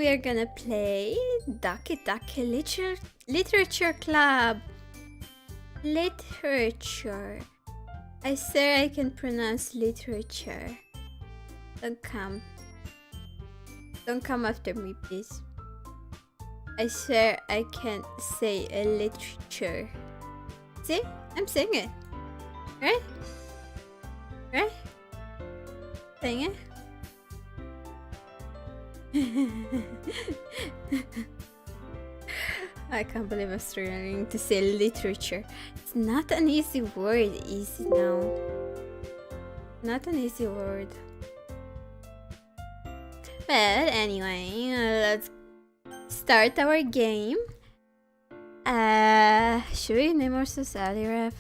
we are gonna play Daki Literature Club. Literature. I swear I can pronounce literature. Don't come. Don't come after me, please. I swear I can't say a literature. See? I'm saying it. Right? Right? Saying it? I can't believe I'm struggling to say literature. It's not an easy word, easy now. Not an easy word. But anyway, let's start our game. Should we name ourselves Aliref?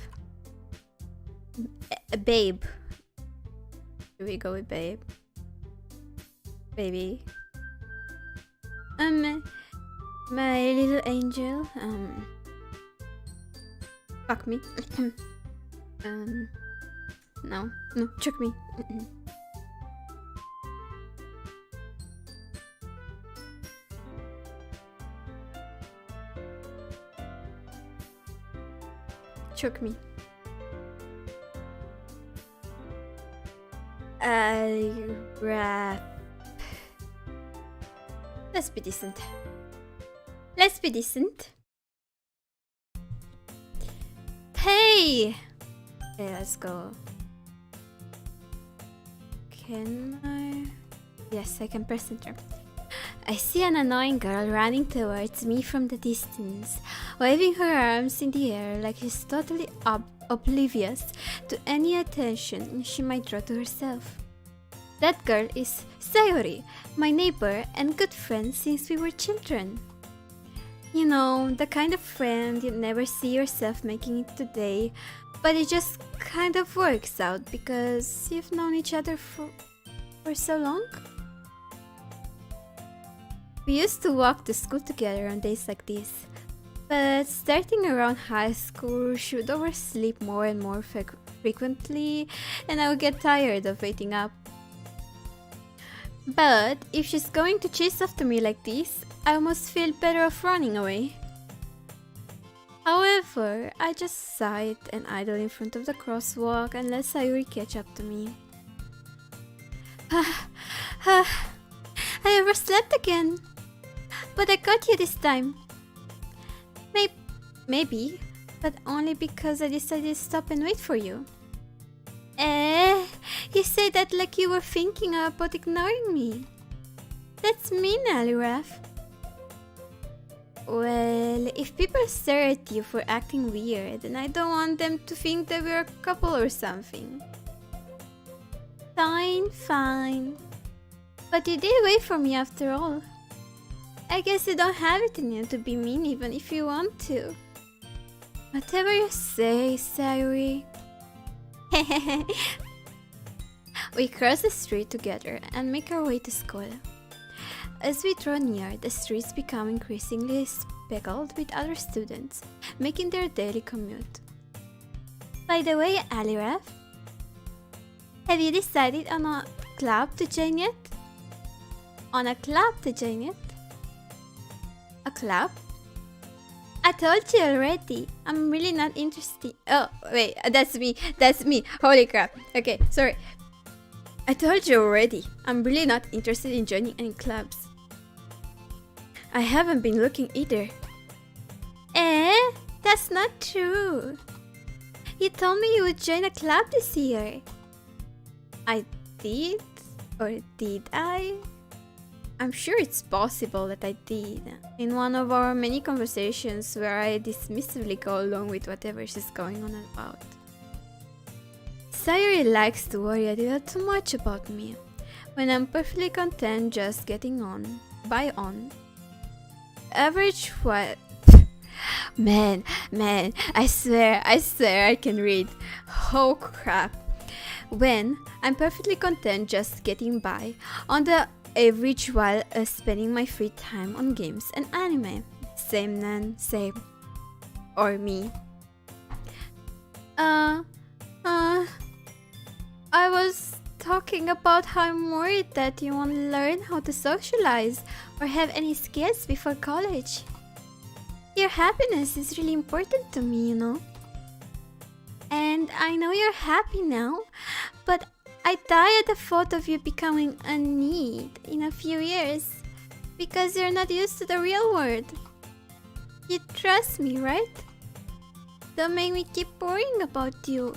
Babe. Should we go with Babe? Baby. My little angel. Fuck me. No, choke me. Choke me. Rap. Let's be decent. Let's be decent. Hey! Okay, let's go. Can I? Yes, I can press enter. I see an annoying girl running towards me from the distance, waving her arms in the air like she's totally oblivious to any attention she might draw to herself. That girl is Sayori, my neighbor and good friend since we were children. You know, the kind of friend you'd never see yourself making it today, but it just kind of works out because you've known each other for so long. We used to walk to school together on days like this, but starting around high school, she would oversleep more and more frequently, and I would get tired of waiting up. But if she's going to chase after me like this, I almost feel better off running away. However, I just sighed and idle in front of the crosswalk and let Sayuri catch up to me. I overslept again, but I got you this time. Maybe, but only because I decided to stop and wait for you. You say that like you were thinking about ignoring me. That's mean, Aliraf. Well, if people stare at you for acting weird, then I don't want them to think that we're a couple or something. Fine. But you did wait for me after all. I guess you don't have it in you to be mean even if you want to. Whatever you say, Sayuri. We cross the street together and make our way to school. As we draw near, the streets become increasingly speckled with other students, making their daily commute. By the way, Aliraf, have you decided on a club to join yet? A club? I told you already. I'm really not interested. Oh, wait, that's me. Holy crap. Okay, sorry. I told you already. I'm really not interested in joining any clubs. I haven't been looking either. That's not true. You told me you would join a club this year. I did? Or did I? I'm sure it's possible that I did. In one of our many conversations where I dismissively go along with whatever she's going on about. Sayuri likes to worry a little too much about me, when I'm perfectly content just getting on. Average what? Man, I swear I can read. Oh crap. When I'm perfectly content just getting by on the average while spending my free time on games and anime. Same Nan, same. Or me. I was talking about how I'm worried that you won't learn how to socialize or have any skills before college. Your happiness is really important to me, you know. And I know you're happy now, but I die at the thought of you becoming a need in a few years because you're not used to the real world. You trust me, right? Don't make me keep worrying about you.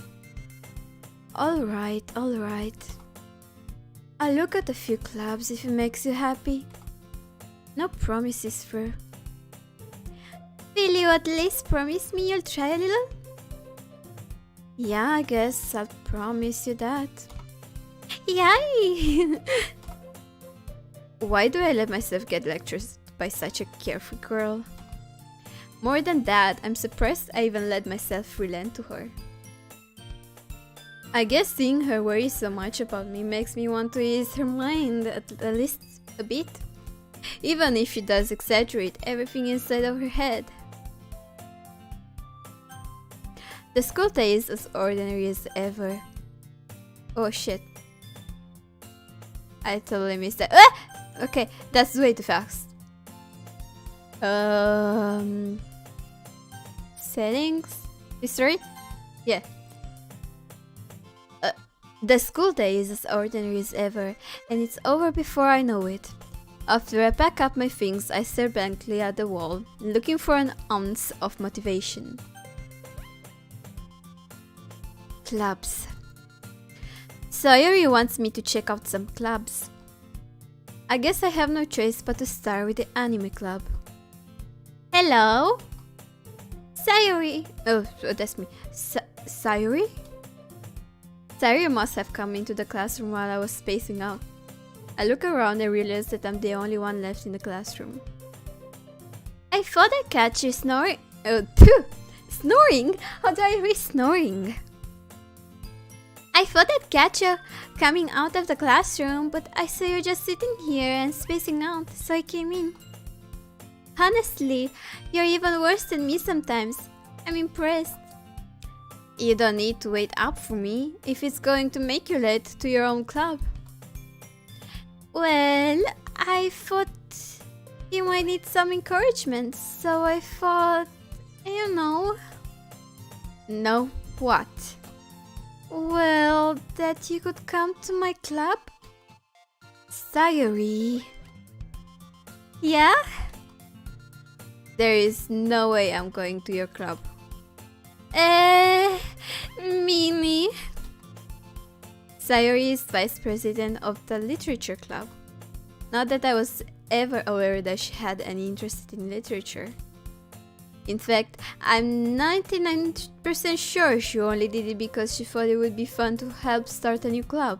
Alright. I'll look at a few clubs if it makes you happy. No promises, Fur. Will you at least promise me you'll try a little? Yeah, I guess I'll promise you that. Yay! Why do I let myself get lectured by such a carefree girl? More than that, I'm surprised I even let myself relent to her. I guess seeing her worry so much about me makes me want to ease her mind at least a bit. Even if she does exaggerate everything inside of her head. The school day is as ordinary as ever. Oh shit. I totally missed that. Ah! Okay, that's way too fast. Settings? History? Yeah. The school day is as ordinary as ever, and it's over before I know it. After I pack up my things, I stare blankly at the wall, looking for an ounce of motivation. Clubs. Sayori wants me to check out some clubs. I guess I have no choice but to start with the anime club. Hello? Sayori! Oh, that's me. Sayori? Sayori must have come into the classroom while I was spacing out. I look around and realize that I'm the only one left in the classroom. I thought I catch you snoring. Oh, snoring? How do I read snoring? I thought I'd catch you coming out of the classroom, but I saw you just sitting here and spacing out, so I came in. Honestly, you're even worse than me sometimes. I'm impressed. You don't need to wait up for me if it's going to make you late to your own club. Well, I thought you might need some encouragement, so I thought, you know... No, what? Well, that you could come to my club? Sayori. Yeah? There is no way I'm going to your club. Mimi. Sayori is vice president of the literature club. Not that I was ever aware that she had any interest in literature. In fact, I'm 99% sure she only did it because she thought it would be fun to help start a new club.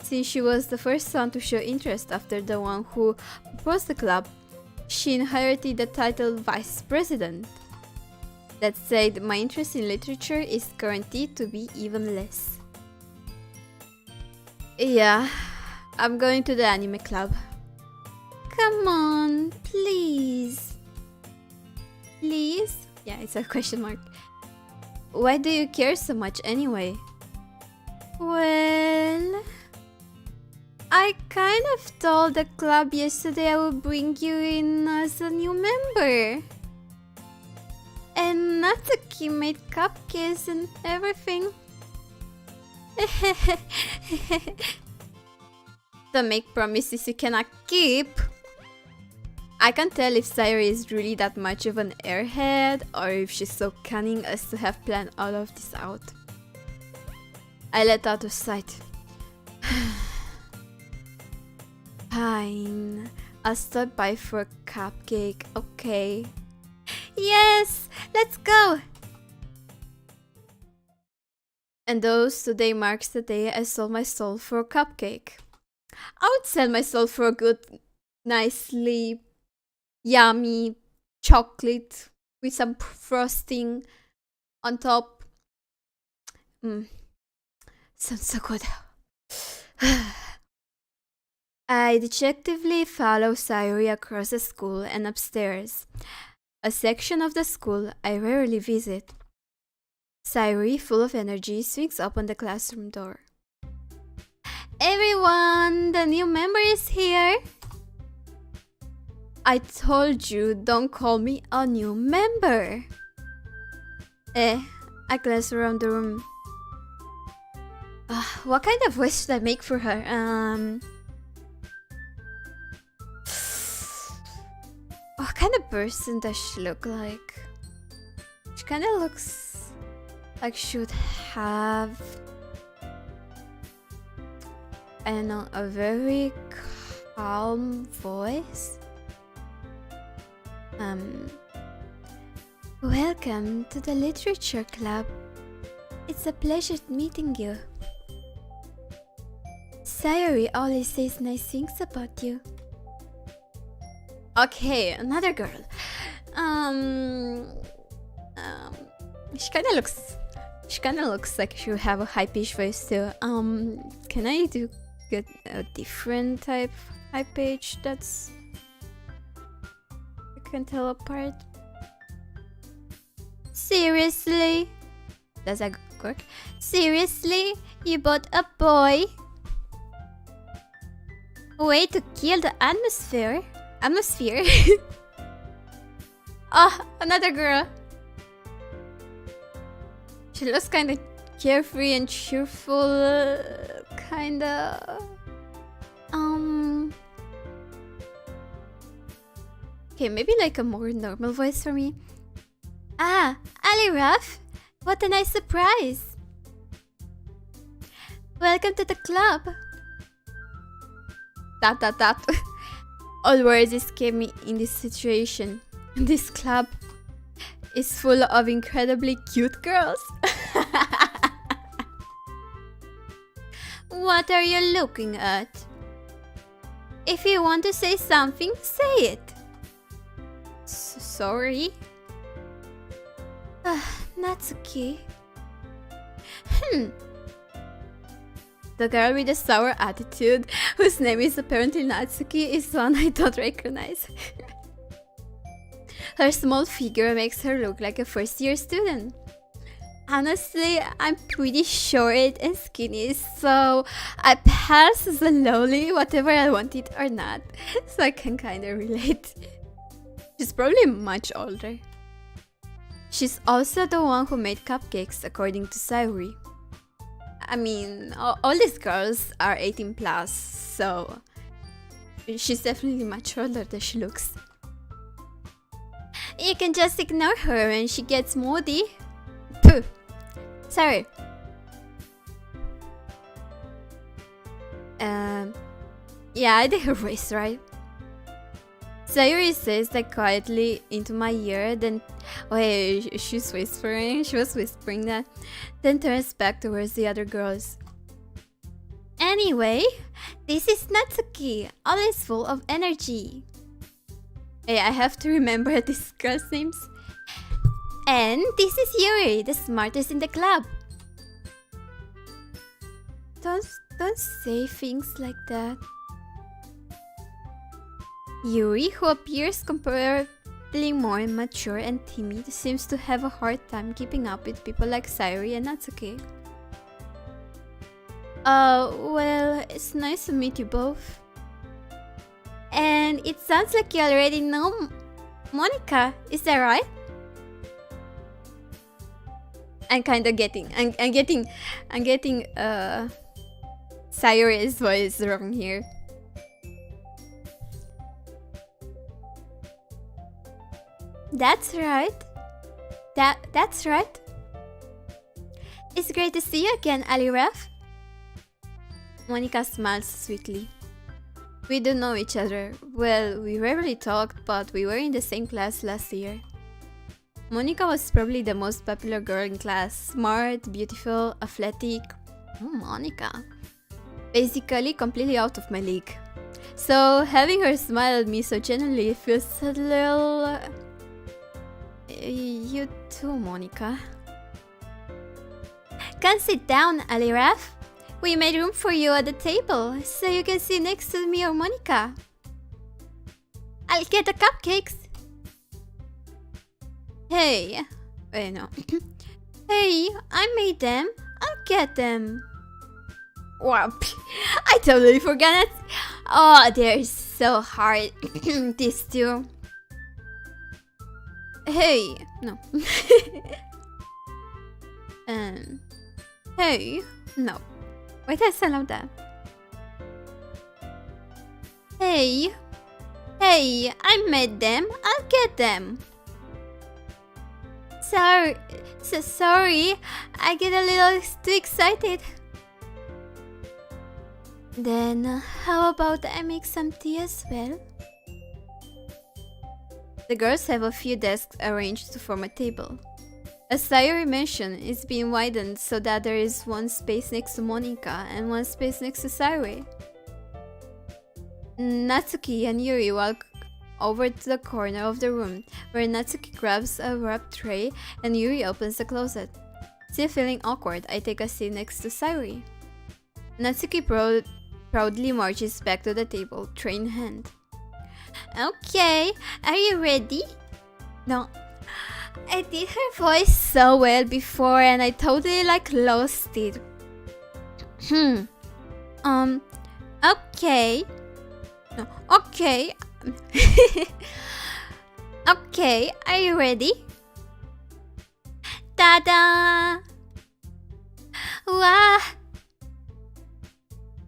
Since she was the first one to show interest after the one who proposed the club, she inherited the title Vice President. That said, my interest in literature is guaranteed to be even less. Yeah, I'm going to the anime club. Come on, please. Please? Yeah, it's a question mark. Why do you care so much anyway? Well... I kind of told the club yesterday I would bring you in as a new member. And Natsuki made cupcakes and everything. Don't make promises you cannot keep. I can't tell if Sayori is really that much of an airhead or if she's so cunning as to have planned all of this out. I let out of sight. Fine. I'll stop by for a cupcake, okay? Yes! Let's go! And those today marks the day I sold my soul for a cupcake. I would sell my soul for a good, nicely yummy chocolate with some frosting on top. Sounds so good. I dejectedly follow Sayori across the school and upstairs, a section of the school I rarely visit. Sayori, full of energy, swings open the classroom door. Everyone, the new member is here. I told you, don't call me a new member. I glanced around the room. What kind of voice should I make for her? What kind of person does she look like? She kind of looks like she would have, I don't know, a very calm voice. Welcome to the Literature Club. It's a pleasure meeting you. Sayuri always says nice things about you. Okay, another girl. She kind of looks like she would have a high-pitched voice too. Can I get a different type high pitch that's I can tell apart? Seriously? Does that work? Seriously? You bought a boy? Way to kill the atmosphere. Another girl. She looks kinda carefree and cheerful, kinda. Okay, maybe like a more normal voice for me. Ali Ruff, what a nice surprise. Welcome to the club. Tap. All words escape me in this situation. This club is full of incredibly cute girls. What are you looking at? If you want to say something, say it. Sorry. Natsuki. The girl with a sour attitude, whose name is apparently Natsuki, is one I don't recognize. Her small figure makes her look like a first-year student. Honestly, I'm pretty short and skinny, so I pass slowly whatever I want it or not, so I can kinda relate. She's probably much older. She's also the one who made cupcakes, according to Sayuri. I mean, all these girls are 18 plus, so she's definitely much older than she looks. You can just ignore her when she gets moody. Pooh. Sorry. Yeah, I did her voice right. Sayuri says that quietly into my ear, then she was whispering that, then turns back towards the other girls. Anyway, this is Natsuki, always full of energy. Hey, I have to remember these girls' names. And this is Yuri, the smartest in the club. Don't say things like that. Yuri, who appears comparably more mature and timid, seems to have a hard time keeping up with people like Sayuri and Natsuki. Well, it's nice to meet you both. And it sounds like you already know Monica, is that right? I'm getting Sayuri's voice wrong here. That's right. That's right. It's great to see you again, Ali Raf. Monica smiles sweetly. We do know each other. Well, we rarely talked, but we were in the same class last year. Monica was probably the most popular girl in class. Smart, beautiful, athletic. Monica. Basically, completely out of my league. So, having her smile at me so genuinely feels a little... You too, Monica. Come sit down, Ali Raf. We made room for you at the table, so you can sit next to me or Monica. I'll get the cupcakes. Hey. Wait, no. Hey, I made them. I'll get them. Wow, I totally forgot it. Oh, they're so hard. These two. Hey, no. Hey, no. Why did I sound like that? Hey, I made them. I'll get them. Sorry. I get a little too excited. Then, how about I make some tea as well? The girls have a few desks arranged to form a table. A Sayuri mansion is being widened so that there is one space next to Monika and one space next to Sayuri. Natsuki and Yuri walk over to the corner of the room, where Natsuki grabs a wrapped tray and Yuri opens the closet. Still feeling awkward, I take a seat next to Sayuri. Natsuki proudly marches back to the table, tray in hand. Okay, are you ready? No. I did her voice so well before and I totally lost it. Okay. No, okay. Okay, are you ready? Ta-da! Wow!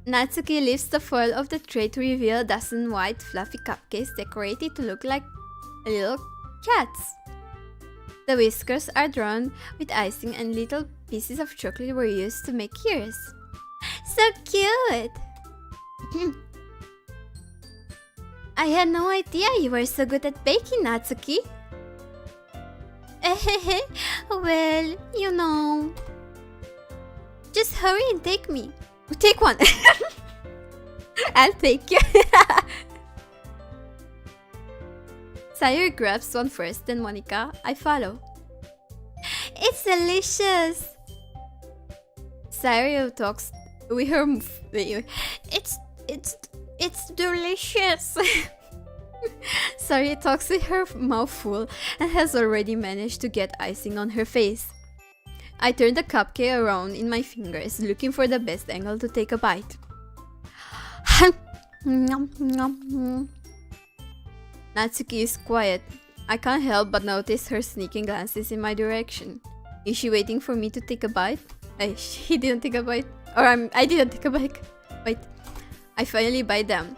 Natsuki lifts the foil of the tray to reveal a dozen white fluffy cupcakes decorated to look like little cats. The whiskers are drawn with icing and little pieces of chocolate were used to make ears. So cute! I had no idea you were so good at baking, Natsuki. Well, you know. Just hurry and take me. Take one. I'll take you. Sayuri grabs one first, then Monika. I follow. It's delicious. Sayuri talks with her. It's delicious. Sayuri talks with her mouth full and has already managed to get icing on her face. I turn the cupcake around in my fingers, looking for the best angle to take a bite. Natsuki is quiet. I can't help but notice her sneaking glances in my direction. Is she waiting for me to take a bite? He didn't take a bite. Or I didn't take a bite. Wait. I finally bite them.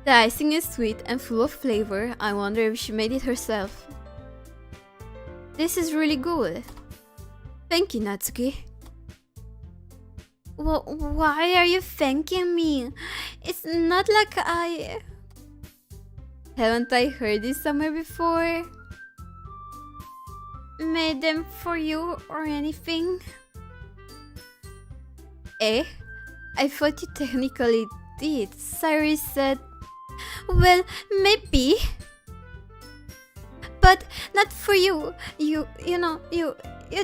The icing is sweet and full of flavor. I wonder if she made it herself. This is really good. Thank you, Natsuki. Why are you thanking me? It's not like I... Haven't I heard this somewhere before? Made them for you or anything? I thought you technically did. Sayuri said... Well, maybe. But not for you. You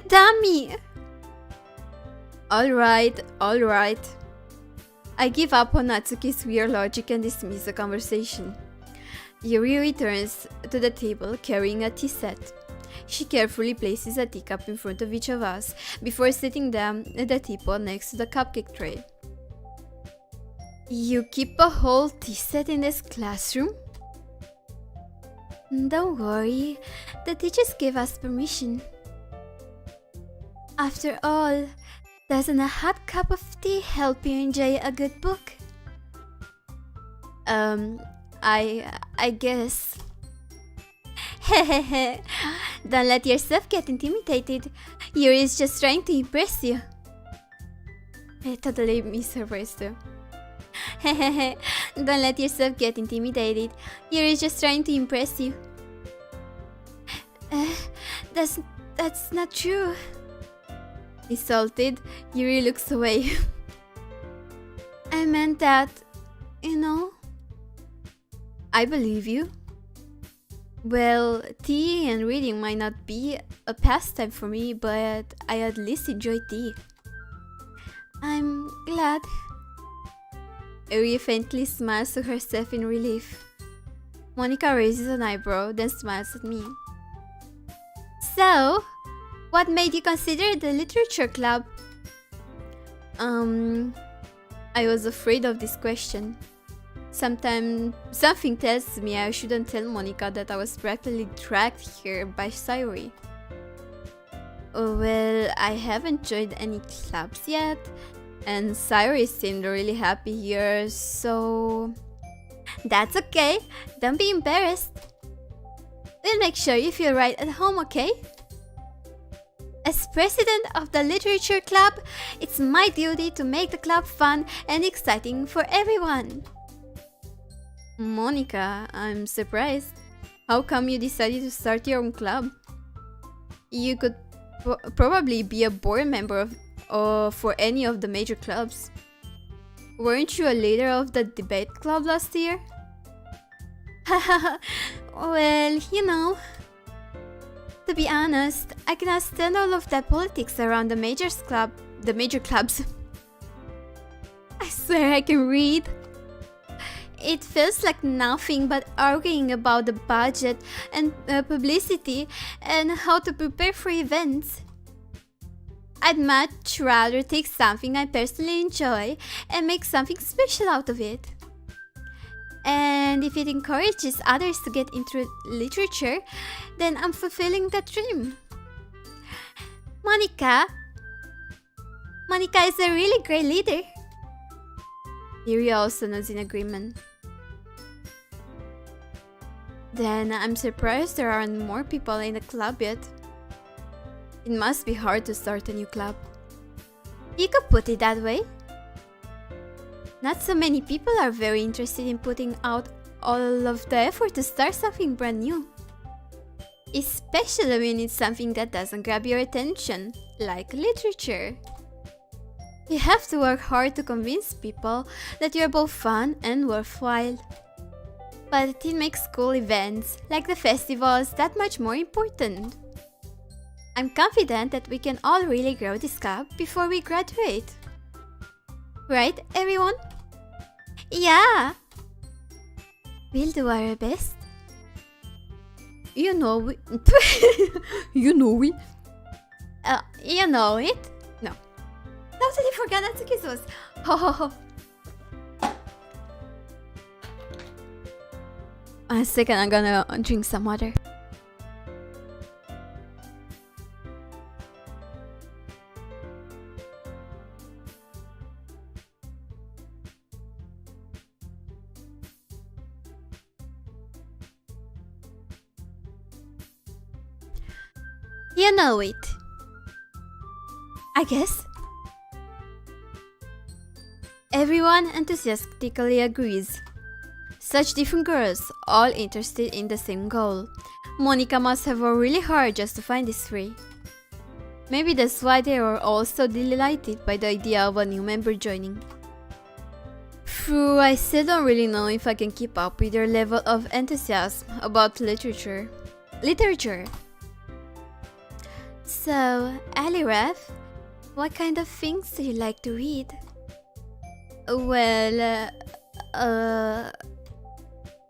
dummy. Alright. I give up on Natsuki's weird logic and dismiss the conversation. Yuri returns to the table carrying a tea set. She carefully places a teacup in front of each of us before sitting down at the teapot next to the cupcake tray. You keep a whole tea set in this classroom? Don't worry, the teachers gave us permission. After all, doesn't a hot cup of tea help you enjoy a good book? I guess. Hehehe, don't let yourself get intimidated. Yuri is just trying to impress you. I totally misurprised too. Hehehe, don't let yourself get intimidated. Yuri is just trying to impress you. That's not true. Insulted, Yuri looks away. I meant that, you know. I believe you. Well, tea and reading might not be a pastime for me, but I at least enjoy tea. I'm glad. Yuri faintly smiles to herself in relief. Monika raises an eyebrow, then smiles at me. So, What made you consider the literature club? I was afraid of this question. Something tells me I shouldn't tell Monica that I was practically dragged here by Sayuri. Well, I haven't joined any clubs yet, and Sayuri seemed really happy here, so... That's okay, don't be embarrassed. We'll make sure you feel right at home, okay? As president of the literature club, it's my duty to make the club fun and exciting for everyone. Monica, I'm surprised. How come you decided to start your own club? You could probably be a board member for any of the major clubs. Weren't you a leader of the debate club last year? Well, you know. To be honest, I cannot stand all of that politics around the major clubs. I swear I can read. It feels like nothing but arguing about the budget and publicity and how to prepare for events. I'd much rather take something I personally enjoy and make something special out of it. And if it encourages others to get into literature, then I'm fulfilling that dream. Monica is a really great leader. Yuri also nods in agreement. Then I'm surprised there aren't more people in the club yet. It must be hard to start a new club. You could put it that way. Not so many people are very interested in putting out all of the effort to start something brand new. Especially when it's something that doesn't grab your attention, like literature. You have to work hard to convince people that you're both fun and worthwhile. But it makes school events, like the festivals, that much more important. I'm confident that we can all really grow this club before we graduate. Right, everyone? Yeah! We'll do our best. You know we... You know it? You know it? No. Totally forgot Natsuki's was. Ho ho ho. 1 second, I'm gonna drink some water. You know it. I guess. Everyone enthusiastically agrees. Such different girls, all interested in the same goal. Monica must have worked really hard just to find these three. Maybe that's why they were all so delighted by the idea of a new member joining. Phew, I still don't really know if I can keep up with their level of enthusiasm about literature. So, Aliref, what kind of things do you like to read? Well,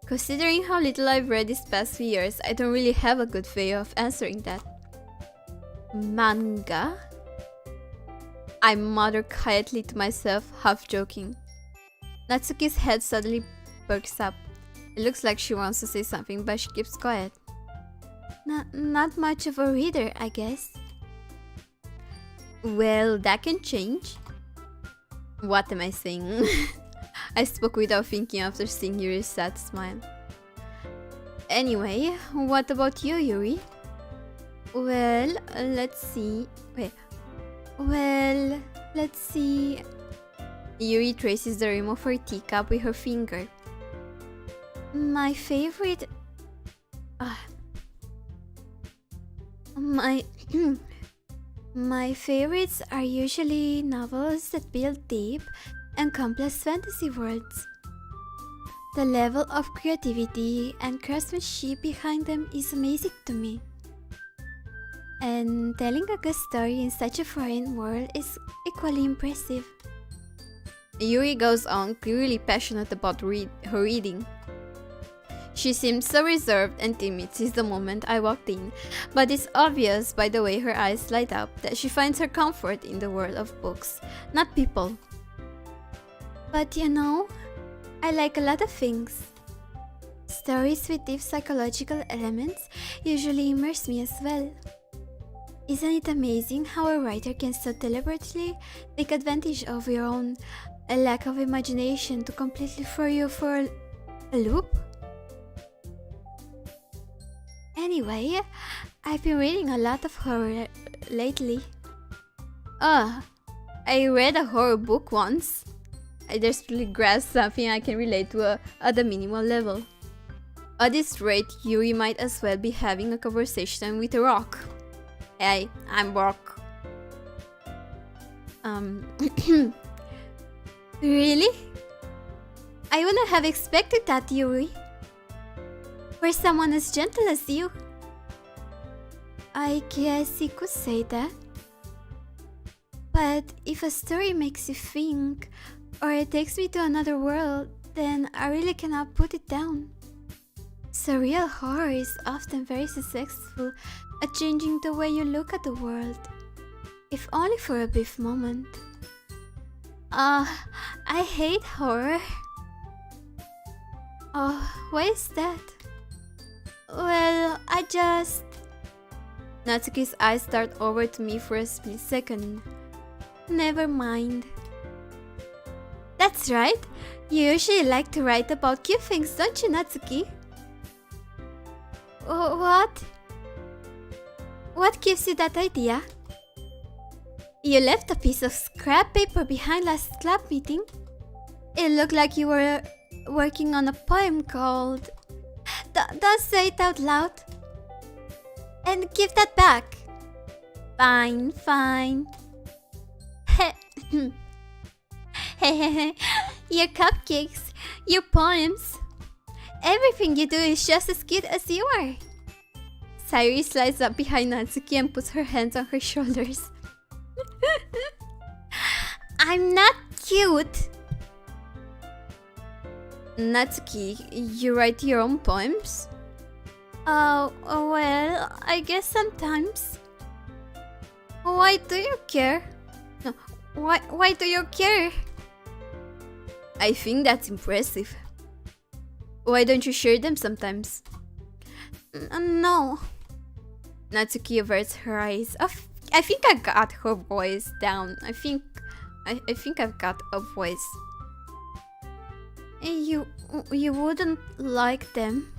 considering how little I've read these past few years, I don't really have a good way of answering that. Manga? I muttered quietly to myself, half joking. Natsuki's head suddenly perks up. It looks like she wants to say something, but she keeps quiet. Not much of a reader, I guess. Well, that can change. What am I saying? I spoke without thinking after seeing Yuri's sad smile. Anyway, what about you, Yuri? Well, let's see. Let's see. Yuri traces the rim of her teacup with her finger. My favorite... My favorites are usually novels that build deep and complex fantasy worlds. The level of creativity and craftsmanship behind them is amazing to me. And telling a good story in such a foreign world is equally impressive. Yuri goes on, clearly passionate about her reading. She seemed so reserved and timid since the moment I walked in, but it's obvious by the way her eyes light up that she finds her comfort in the world of books, not people. But you know, I like a lot of things. Stories with deep psychological elements usually immerse me as well. Isn't it amazing how a writer can so deliberately take advantage of your own lack of imagination to completely throw you for a loop? Anyway, I've been reading a lot of horror lately. I read a horror book once. I desperately grasped something I can relate to at a minimal level. At this rate, Yuri might as well be having a conversation with a rock. Hey, I'm rock. Really? I wouldn't have expected that, Yuri. For someone as gentle as you. I guess you could say that. But if a story makes you think, or it takes me to another world, then I really cannot put it down. Surreal horror is often very successful at changing the way you look at the world, if only for a brief moment. I hate horror. Oh, why is that? Well, I just... Natsuki's eyes start over to me for a split second. Never mind. That's right. You usually like to write about cute things, don't you, Natsuki? What? What gives you that idea? You left a piece of scrap paper behind last club meeting. It looked like you were working on a poem called... Don't say it out loud. And give that back. Fine, fine. Your cupcakes, your poems. Everything you do is just as cute as you are. Sayuri slides up behind Natsuki and puts her hands on her shoulders. I'm not cute. Natsuki, you write your own poems? Well, I guess sometimes. Why do you care? No, why do you care? I think that's impressive. Why don't you share them sometimes? No. Natsuki averts her eyes. I think I got her voice down. I think I've got a voice. You wouldn't like them.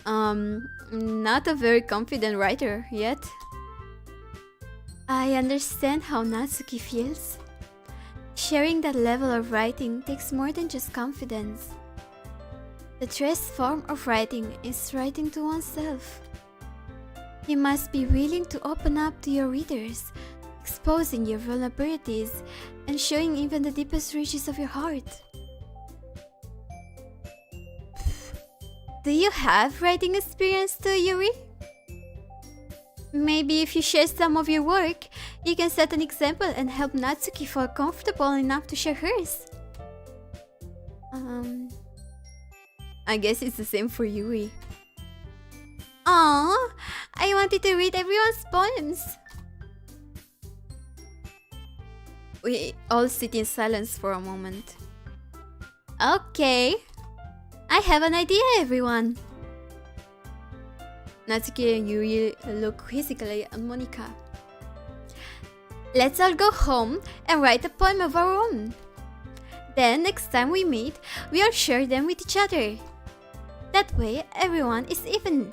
Not a very confident writer yet. I understand how Natsuki feels. Sharing that level of writing takes more than just confidence. The truest form of writing is writing to oneself. You must be willing to open up to your readers, exposing your vulnerabilities and showing even the deepest reaches of your heart. Do you have writing experience too, Yuri? Maybe if you share some of your work, you can set an example and help Natsuki feel comfortable enough to share hers. I guess it's the same for Yuri. Aww, I wanted to read everyone's poems. We all sit in silence for a moment. Okay, I have an idea, everyone. Natsuki and Yuri look quizzically at Monika. Let's all go home and write a poem of our own. Then next time we meet, we all share them with each other. That way, everyone is even.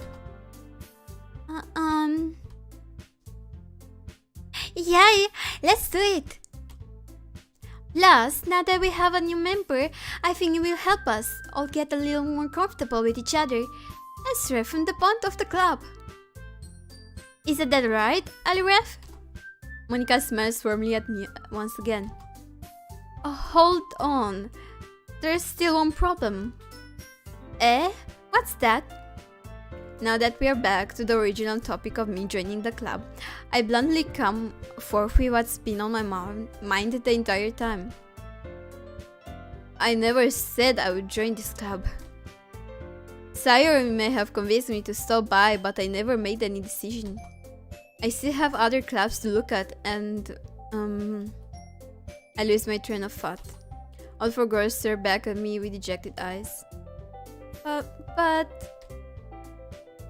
Yeah, let's do it. Plus, now that we have a new member, I think it will help us all get a little more comfortable with each other and strengthen the bond of the club. Isn't that right, Aliref? Monika smiles warmly at me once again. Oh, hold on. There's still one problem. Eh? What's that? Now that we are back to the original topic of me joining the club, I bluntly come forth with what's been on my mind the entire time. I never said I would join this club. Sayori may have convinced me to stop by, but I never made any decision. I still have other clubs to look at, and I lose my train of thought. All four girls stare back at me with dejected eyes. But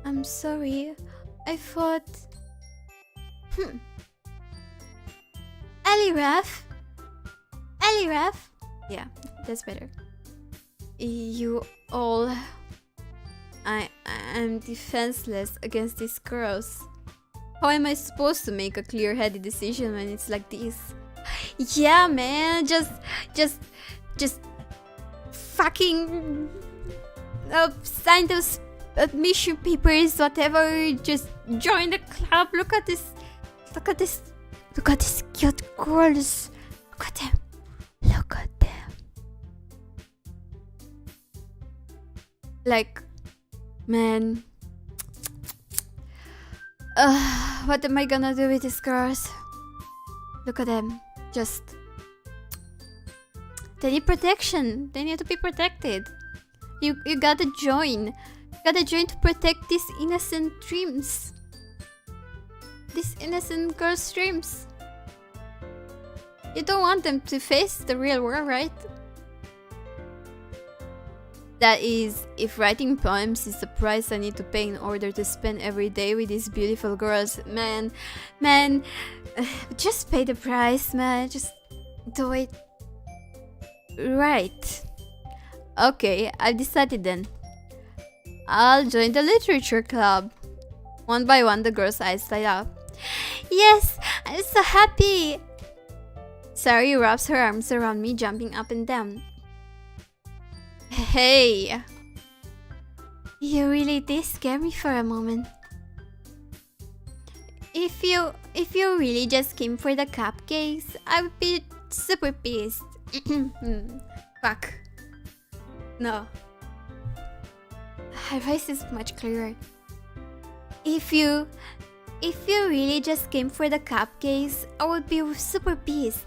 I'm sorry. I thought... Eliraf? Yeah, that's better. You all... I'm defenseless against these girls. How am I supposed to make a clear-headed decision when it's like this? Yeah, man, just fucking sign those admission papers, whatever. Just join the club. Look at these cute girls. Look at them. Like, man. What am I gonna do with these girls? Look at them. Just... They need protection. They need to be protected. You gotta join. You gotta join to protect these innocent dreams. These innocent girls' dreams. You don't want them to face the real world, right? That is, if writing poems is the price I need to pay in order to spend every day with these beautiful girls, man, just pay the price, man. Just do it. Right. Okay, I've decided then. I'll join the literature club. One by one, the girls' eyes light up. Yes, I'm so happy. Sari wraps her arms around me, jumping up and down. Hey! You really did scare me for a moment. If you really just came for the cupcakes, I would be super pissed. Fuck. No. Her voice is much clearer. If you really just came for the cupcakes, I would be super pissed.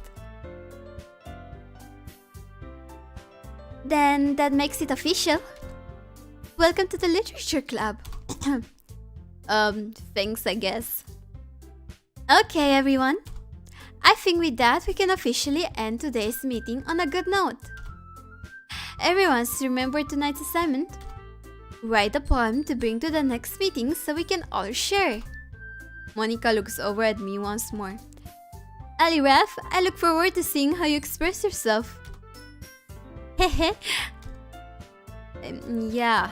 Then that makes it official. Welcome to the literature club. Thanks, I guess. Okay, everyone. I think with that we can officially end today's meeting on a good note. Everyone's remember tonight's assignment? Write a poem to bring to the next meeting so we can all share. Monica looks over at me once more. Aliraf, I look forward to seeing how you express yourself. Hehe. Yeah.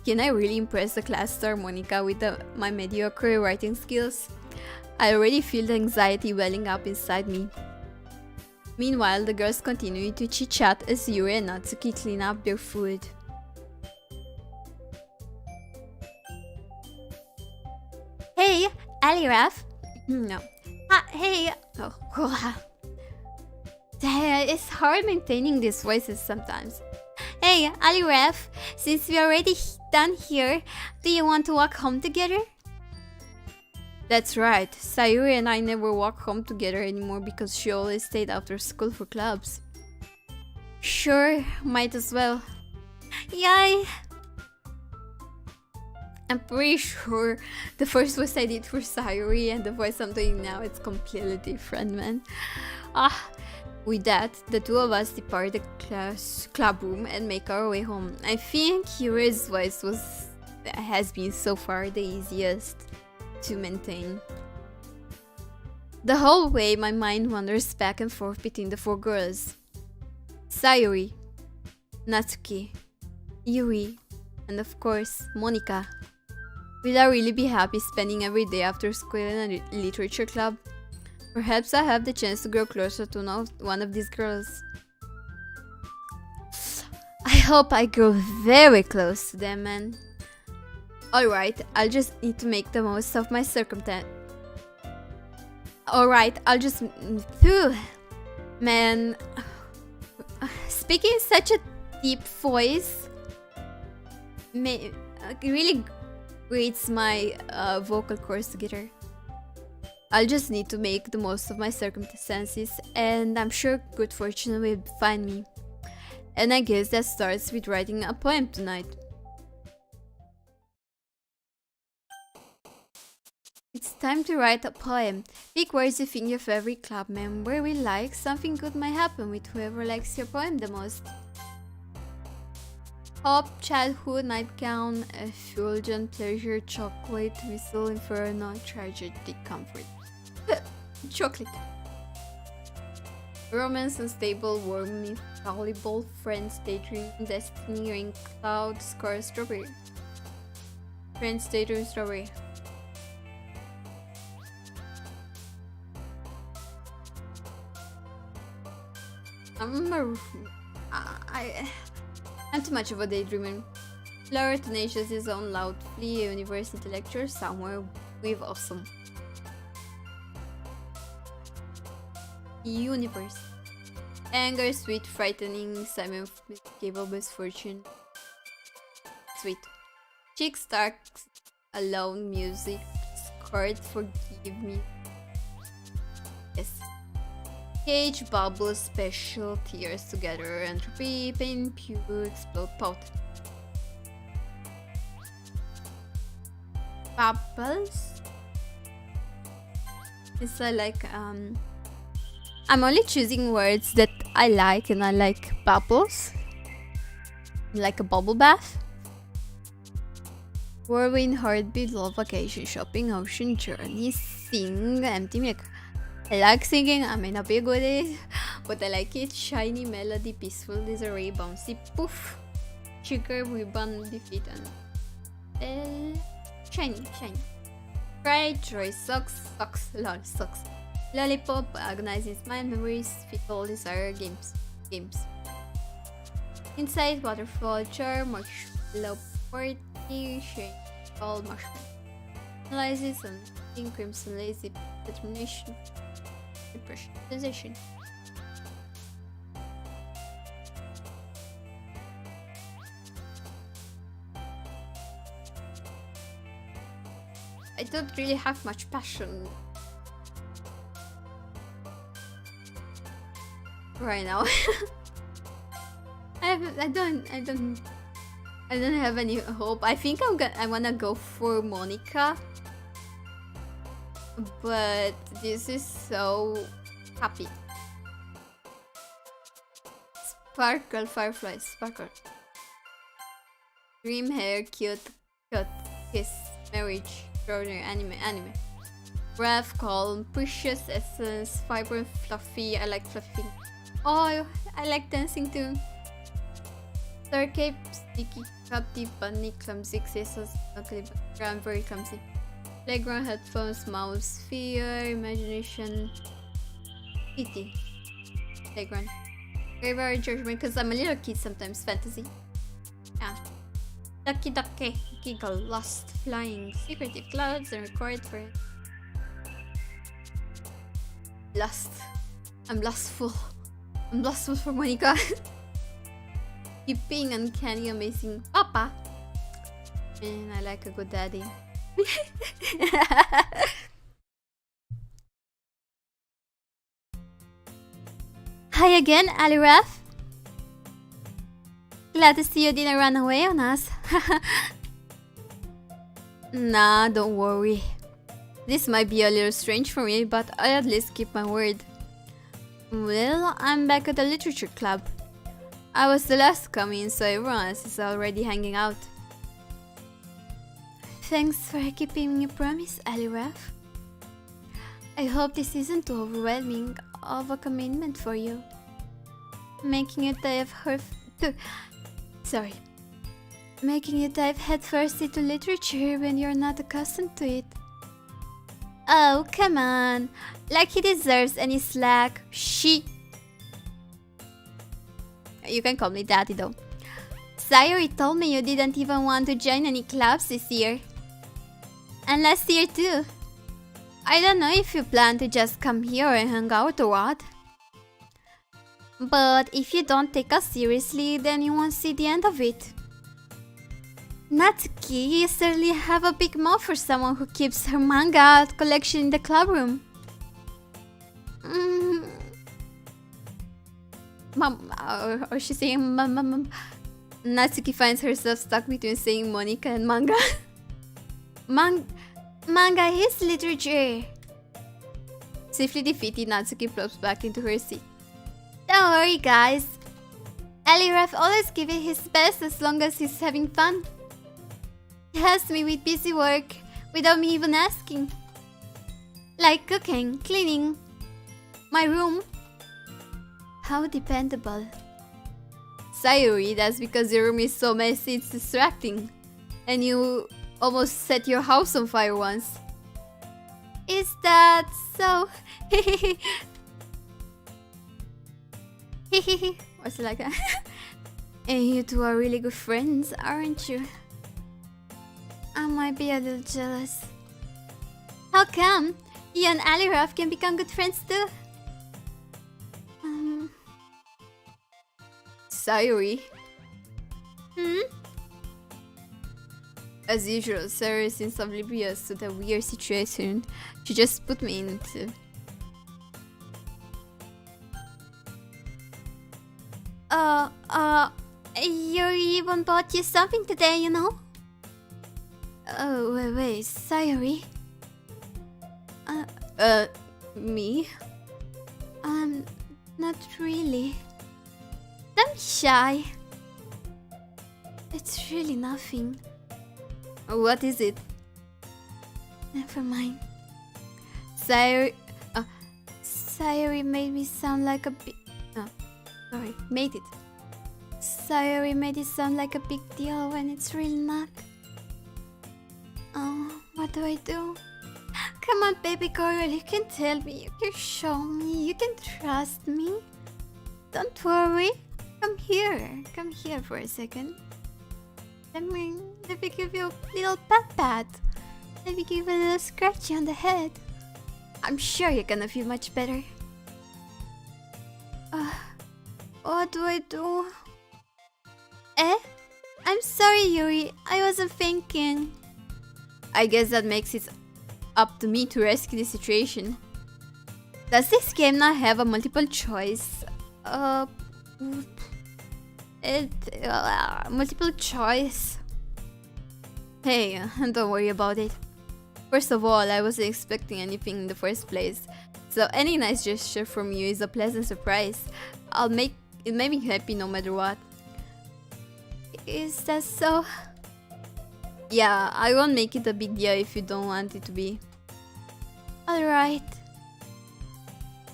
Can I really impress the class star Monica with my mediocre writing skills? I already feel the anxiety welling up inside me. Meanwhile, the girls continue to chit-chat as Yuri and Natsuki clean up their food. Hey, Aliraf. No. Hey. Oh, it's hard maintaining these voices sometimes. Hey, Aliraf, since we're already done here, do you want to walk home together? That's right. Sayuri and I never walk home together anymore because she always stayed after school for clubs. Sure, might as well. Yay! I'm pretty sure the first voice I did for Sayuri and the voice I'm doing now, it's completely different, man. With that, the two of us depart the club room and make our way home. I think Yuri's voice has been so far the easiest to maintain. The whole way, my mind wanders back and forth between the four girls. Sayuri, Natsuki, Yuri, and of course, Monica. Will I really be happy spending every day after school in a literature club? Perhaps I have the chance to grow closer to one of these girls. I hope I grow very close to them, man. Alright, I'll just need to make the most of my circumstance. Alright, I'll just... Phew. Man... Speaking in such a deep voice... really grates my vocal cords together. I'll just need to make the most of my circumstances, and I'm sure good fortune will find me. And I guess that starts with writing a poem tonight. It's time to write a poem. Pick words you think your favorite club member will like. Something good might happen with whoever likes your poem the most. Hope, childhood, nightgown, effulgent pleasure, chocolate, whistle, inferno, tragedy, comfort. Chocolate. Romance, unstable, warm, fallible, friends, daydream, destiny, rain cloud, score, strawberry. Friends, daydream, strawberry. I'm too much of a daydreamer. Flower tenacious his own loud flea, university lecture somewhere with awesome. Universe. Anger, sweet, frightening, Simon cable misfortune. Sweet. Chick starks, alone, music, scored, forgive me. Yes. Cage, bubble, special, tears together, entropy, pain, pure, explode, pot. Bubbles? It's like, I'm only choosing words that I like, and I like bubbles. Like a bubble bath. Whirlwind, heartbeat, love, vacation, shopping, ocean, journey, sing, empty milk. I like singing, I may not be good at it, but I like it. Shiny melody, peaceful disarray, bouncy, poof. Sugar, ribbon, defeat, and shiny. Pride, joy, socks, lol, socks. Lollipop, agonizing smile, memories, fickle desire, games. Inside, waterfall, charm, marshmallow, party, shade, all marshmallow. Analysis, something, crimson, lazy, determination, depression, sensation. I don't really have much passion right now. I don't have any hope. I think I wanna go for Monica, but this is so happy. Sparkle, firefly, sparkle. Dream hair, cute, kiss, marriage, extraordinary, anime. Breath, calm, precious essence, vibrant, fluffy. I like fluffy. Oh, I like dancing too. Starcape, sticky, captive, bunny, clumsy, excesses, ugly, very clumsy. Playground, headphones, mouse, fear, imagination, kitty. Playground. Graveyard, judgment, because I'm a little kid sometimes, fantasy. Yeah. Ducky, giggle, lost, flying, secretive clouds, and record for lust. I'm lustful. I'm lustful for Monica. Keeping uncanny, amazing papa. And I like a good daddy. Hi again, Aliraf. Glad to see you didn't run away on us. Nah, don't worry. This might be a little strange for me, but I'll at least keep my word. Well, I'm back at the literature club. I was the last to come in, so everyone else is already hanging out. Thanks for keeping your promise, Aliraf. I hope this isn't too overwhelming of a commitment for you. Making you dive headfirst into literature when you're not accustomed to it. Oh, come on. Like he deserves any slack. You can call me daddy though. Sayori told me you didn't even want to join any clubs this year. And last year too. I don't know if you plan to just come here and hang out or what. But if you don't take us seriously, then you won't see the end of it. Natsuki, you certainly have a big mouth for someone who keeps her manga collection in the club room. Mom, or she's saying mom. Natsuki finds herself stuck between saying Monica and manga. Manga is literature. Swiftly defeated, Natsuki plops back into her seat. Don't worry, guys. Eliref always gives it his best as long as he's having fun. He helps me with busy work without me even asking. Like cooking, cleaning my room. How dependable. Sayuri, that's because your room is so messy it's distracting. And you almost set your house on fire once. Is that so? What's it like that? And you two are really good friends, aren't you? I might be a little jealous. How come? You and Aliraf can become good friends too? Sayuri. As usual, Sayuri seems oblivious to the weird situation she just put me into. Yuri even bought you something today, you know? Oh, wait, Sayuri? Me? Not really. Don't be shy. It's really nothing. What is it? Never mind. Sayuri made me sound like a big... made it. Sayuri made it sound like a big deal when it's really not. Oh, what do I do? Come on, baby girl, you can tell me, you can show me, you can trust me. Don't worry. Come here for a second. Let me give you a little pat. Let me give you a little scratchy on the head. I'm sure you're gonna feel much better. What do I do? I'm sorry, Yuri. I wasn't thinking. I guess that makes it up to me to rescue the situation. Does this game not have a multiple choice? Multiple choice. Hey, don't worry about it. First of all, I wasn't expecting anything in the first place, so any nice gesture from you is a pleasant surprise. It made me happy no matter what. Is that so? Yeah, I won't make it a big deal if you don't want it to be. Alright.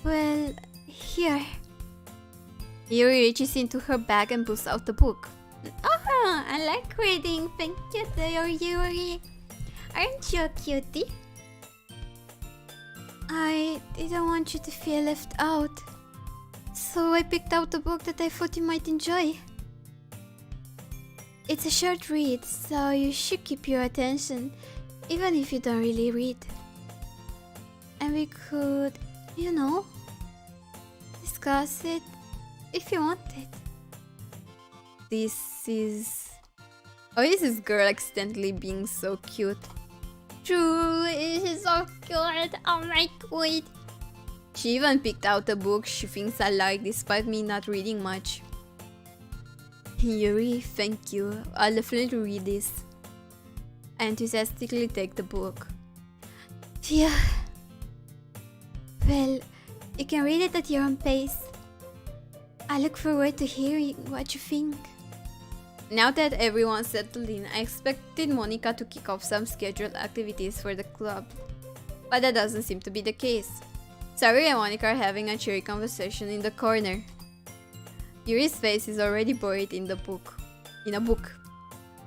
Well, here. Yuri reaches into her bag and pulls out the book. Oh, I like reading. Thank you, dear Yuri. Aren't you a cutie? I didn't want you to feel left out, so I picked out a book that I thought you might enjoy. It's a short read, so you should keep your attention, even if you don't really read. And we could, discuss it if you wanted. This is this girl accidentally being so cute. True, she's so cute. Oh my god. She even picked out a book she thinks I like despite me not reading much. Yuri, thank you. I'll definitely read this. I enthusiastically take the book. Phew. Well, you can read it at your own pace. I look forward to hearing what you think. Now that everyone's settled in, I expected Monica to kick off some scheduled activities for the club. But that doesn't seem to be the case. Sayuri and Monica are having a cheery conversation in the corner. Yuri's face is already buried in a book.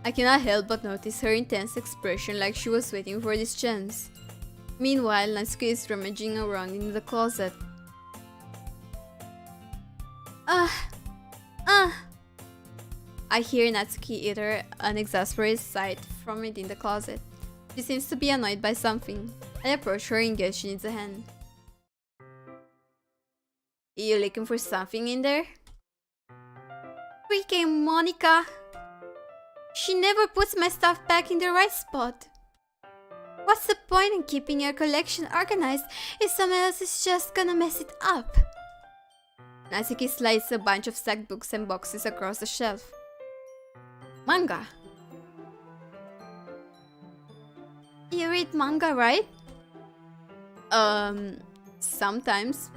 I cannot help but notice her intense expression like she was waiting for this chance. Meanwhile, Natsuki is rummaging around in the closet. I hear Natsuki utter an exasperated sigh from within the closet. She seems to be annoyed by something. I approach her and guess she needs a hand. You looking for something in there? Freaking Monica! She never puts my stuff back in the right spot. What's the point in keeping your collection organized if someone else is just gonna mess it up? Natsuki slides a bunch of stacked books and boxes across the shelf. Manga! You read manga, right? Sometimes.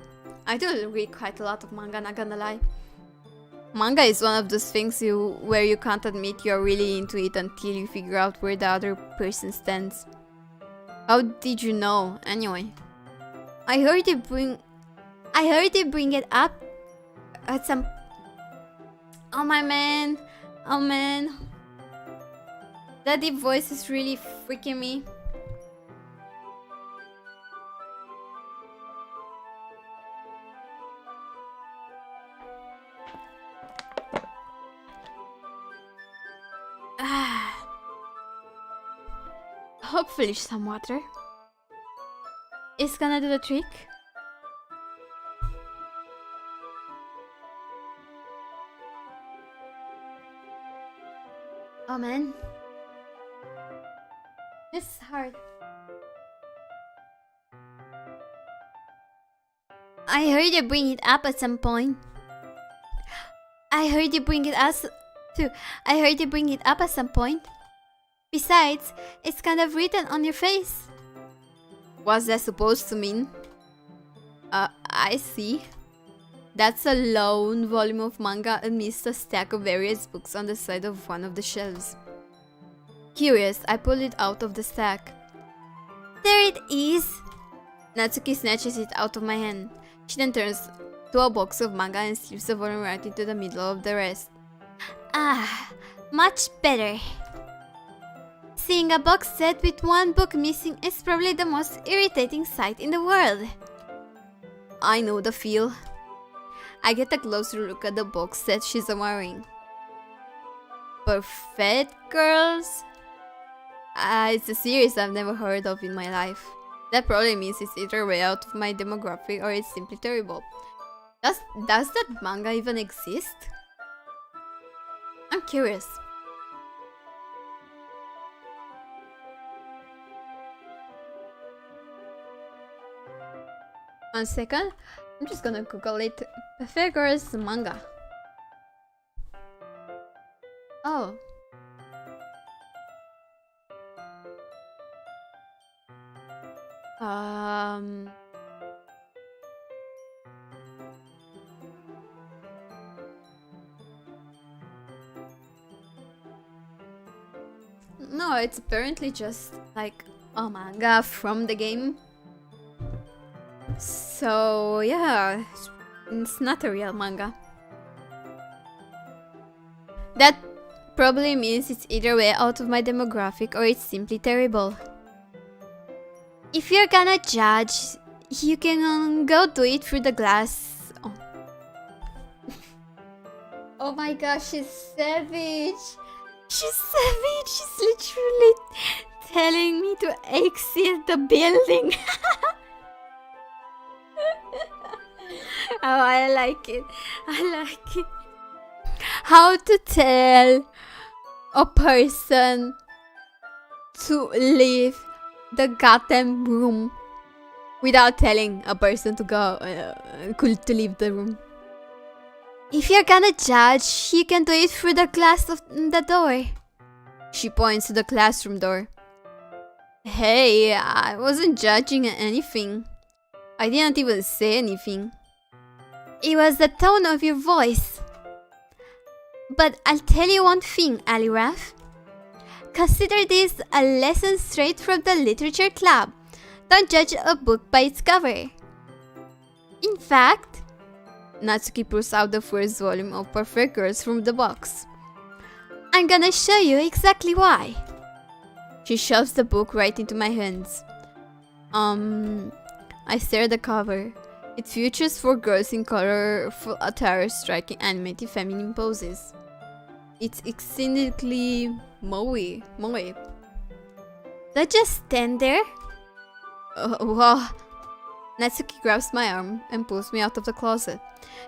I do read quite a lot of manga, not gonna lie. Manga is one of those things where you can't admit you're really into it until you figure out where the other person stands. How did you know, anyway? I heard you bring it up at some... Oh my man. Oh man. That deep voice is really freaking me. Hopefully some water is gonna do the trick. Oh man, this is hard. I heard you bring it up at some point. I heard you bring it up at some point. Besides, it's kind of written on your face. What's that supposed to mean? I see. That's a lone volume of manga amidst a stack of various books on the side of one of the shelves. Curious, I pull it out of the stack. There it is! Natsuki snatches it out of my hand. She then turns to a box of manga and slips the volume right into the middle of the rest. Ah, much better. Seeing a box set with one book missing is probably the most irritating sight in the world. I know the feel. I get a closer look at the box set she's wearing. Perfect Girls? It's a series I've never heard of in my life. That probably means it's either way out of my demographic or it's simply terrible. Does that manga even exist? I'm curious. One second, I'm just gonna Google it. Perfect Girls manga. Oh. No, it's apparently just like a manga from the game. So yeah, it's not a real manga. That probably means it's either way out of my demographic or it's simply terrible. If you're gonna judge, you can go do it through the glass. Oh, oh my gosh, she's savage. She's savage. She's literally telling me to exit the building. Oh, I like it. I like it. How to tell a person to leave the goddamn room without telling a person to go to leave the room. If you're gonna judge, you can do it through the glass of the door. She points to the classroom door. Hey, I wasn't judging anything. I didn't even say anything. It was the tone of your voice. But I'll tell you one thing, Aliraf. Consider this a lesson straight from the literature club. Don't judge a book by its cover. In fact, Natsuki pulls out the first volume of Perfect Girls from the box. I'm gonna show you exactly why. She shoves the book right into my hands. I stare at the cover. It features 4 girls in colorful attire striking animated feminine poses. It's exceedingly moe. They just stand there? Wow. Natsuki grabs my arm and pulls me out of the closet.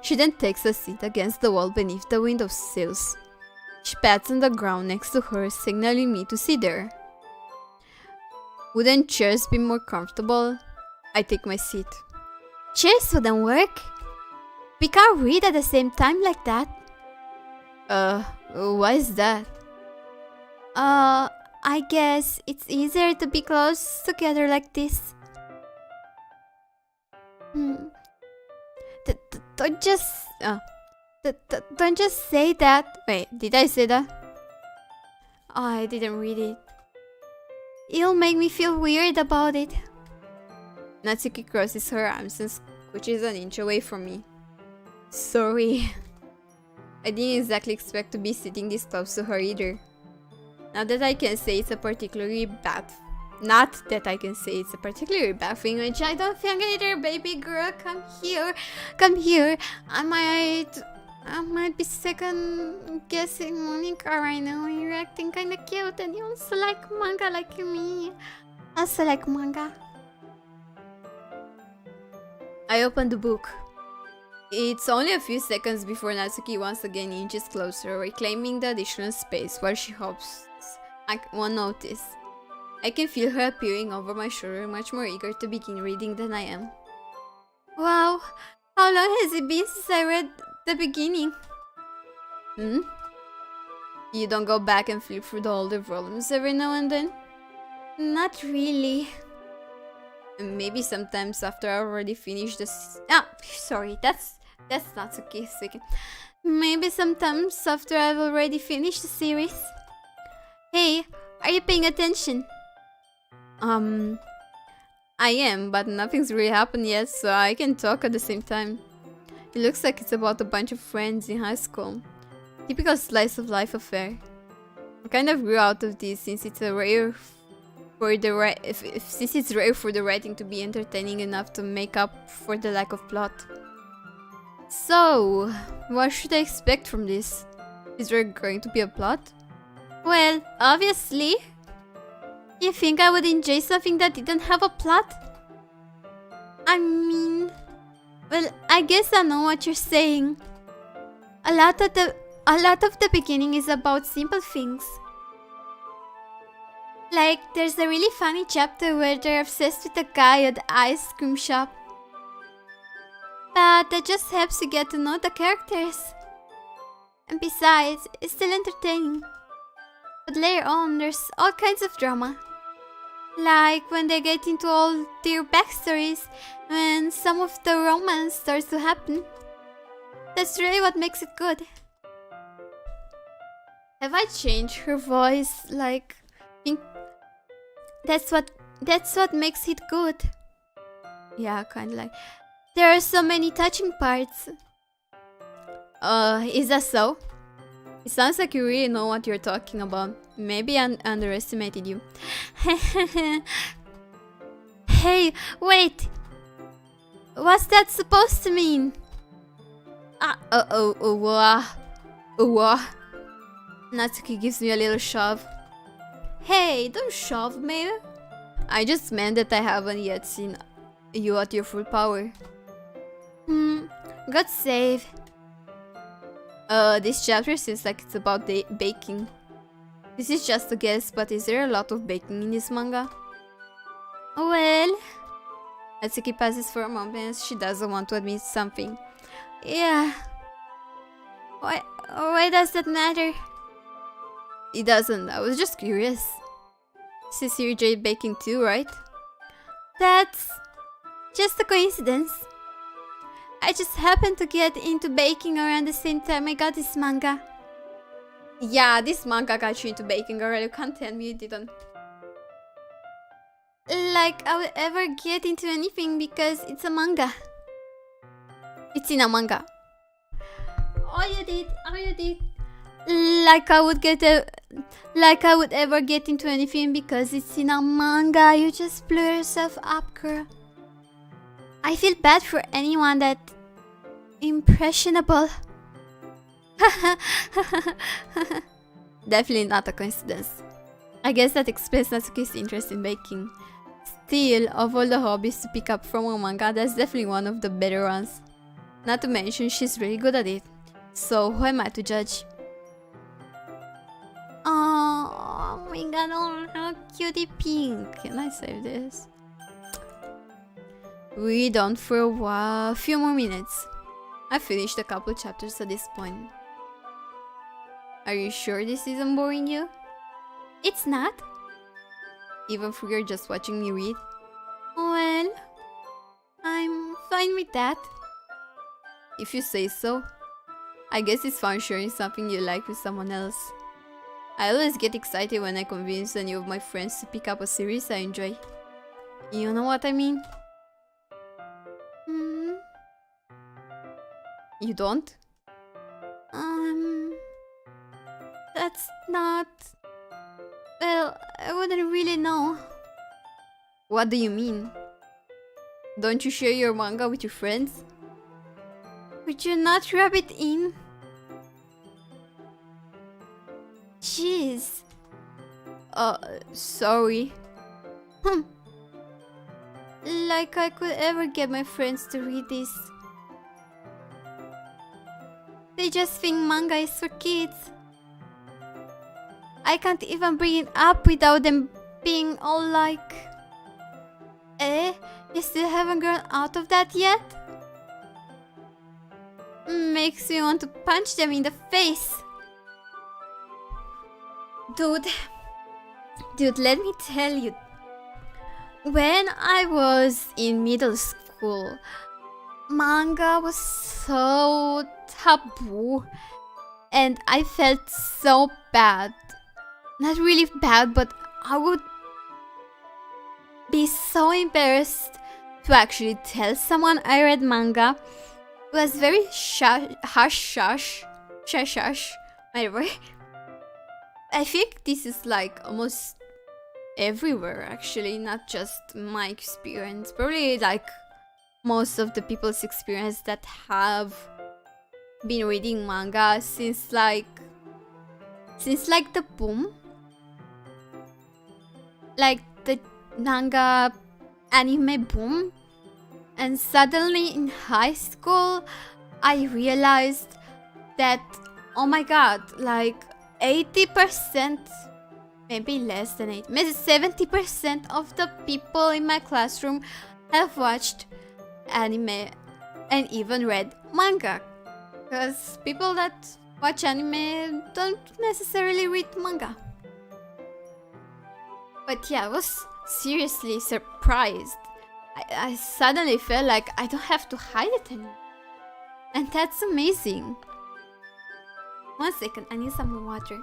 She then takes a seat against the wall beneath the windowsills. She pats on the ground next to her, signaling me to sit there. Wouldn't chairs be more comfortable? I take my seat. Chairs wouldn't work. We can't read at the same time like that. Why is that? I guess it's easier to be close together like this. Don't just... don't just say that. Wait, did I say that? I didn't read it. It'll make me feel weird about it. Natsuki crosses her arms and scooches an inch away from me. Sorry. I didn't exactly expect to be sitting this close to her either. Not that I can say it's a particularly bad... Not that I can say it's a particularly bad thing, which I don't think either, baby girl. Come here. Come here. I might be second guessing Monica right now. You're acting kinda cute and you also like manga like me. I also like manga. I opened the book. It's only a few seconds before Natsuki once again inches closer, reclaiming the additional space while she hopes I won't notice. I can feel her appearing over my shoulder, much more eager to begin reading than I am. Wow, how long has it been since I read the beginning? You don't go back and flip through the older volumes every now and then? Not really. Maybe sometimes after I already finished this... sorry, that's Natsuki speaking. Maybe sometimes after I've already finished the series. Hey, are you paying attention? I am, but nothing's really happened yet, so I can talk at the same time. It looks like it's about a bunch of friends in high school. Typical slice of life affair. I kind of grew out of this since it's rare for the writing to be entertaining enough to make up for the lack of plot. So, what should I expect from this? Is there going to be a plot? Well, obviously. You think I would enjoy something that didn't have a plot? I mean... Well, I guess I know what you're saying. A lot of the beginning is about simple things. Like, there's a really funny chapter where they're obsessed with a guy at the ice cream shop. But that just helps you get to know the characters. And besides, it's still entertaining. But later on, there's all kinds of drama. Like when they get into all their backstories, when some of the romance starts to happen. That's really what makes it good. Have I changed her voice? Like, that's what makes it good. Yeah, kinda like. There are so many touching parts. Is that so? It sounds like you really know what you're talking about. Maybe I underestimated you. Hey, wait! What's that supposed to mean? Natsuki gives me a little shove. Hey, don't shove me. I just meant that I haven't yet seen you at your full power. God save. This chapter seems like it's about baking. This is just a guess, but is there a lot of baking in this manga? Well... Natsuki passes for a moment. She doesn't want to admit something. Yeah. Why does that matter? It doesn't. I was just curious. Since you enjoy baking too, right? That's just a coincidence. I just happened to get into baking around the same time I got this manga. Yeah, this manga got you into baking, girl. You can't tell me you didn't. Like I would ever get into anything because it's a manga. It's in a manga. Oh, you did. Like I would ever get into anything because it's in a manga. You just blew yourself up, girl. I feel bad for anyone that impressionable. Definitely not a coincidence. I guess that explains Natsuki's interest in baking. Still, of all the hobbies to pick up from a manga, that's definitely one of the better ones. Not to mention, she's really good at it. So, who am I to judge? Oh my god, oh, how cutie pink. Can I save this? Read on for a few more minutes. I finished a couple chapters at this point. Are you sure this isn't boring you? It's not. even if you're just watching me read? Well, I'm fine with that. If you say so. I guess it's fun sharing something you like with someone else. I always get excited when I convince any of my friends to pick up a series I enjoy. You know what I mean? Hmm? You don't? That's not... Well, I wouldn't really know. What do you mean? Don't you share your manga with your friends? Would you not rub it in? Jeez. Sorry. Like I could ever get my friends to read this. They just think manga is for kids. I can't even bring it up without them being all like... Eh? You still haven't grown out of that yet? Makes me want to punch them in the face. Dude, let me tell you. When I was in middle school, manga was so taboo. And I felt so bad. Not really bad, but I would be so embarrassed to actually tell someone I read manga. It was very hush-hush, whatever. I think this is like almost everywhere actually, not just my experience. Probably like most of the people's experience that have been reading manga since like the boom. Like the manga anime boom. And suddenly in high school, I realized that, oh my god, like 80%, maybe less than 8, maybe 70% of the people in my classroom have watched anime and even read manga. Because people that watch anime don't necessarily read manga. But yeah, I was seriously surprised. I suddenly felt like I don't have to hide it anymore. And that's amazing. 1 second, I need some more water.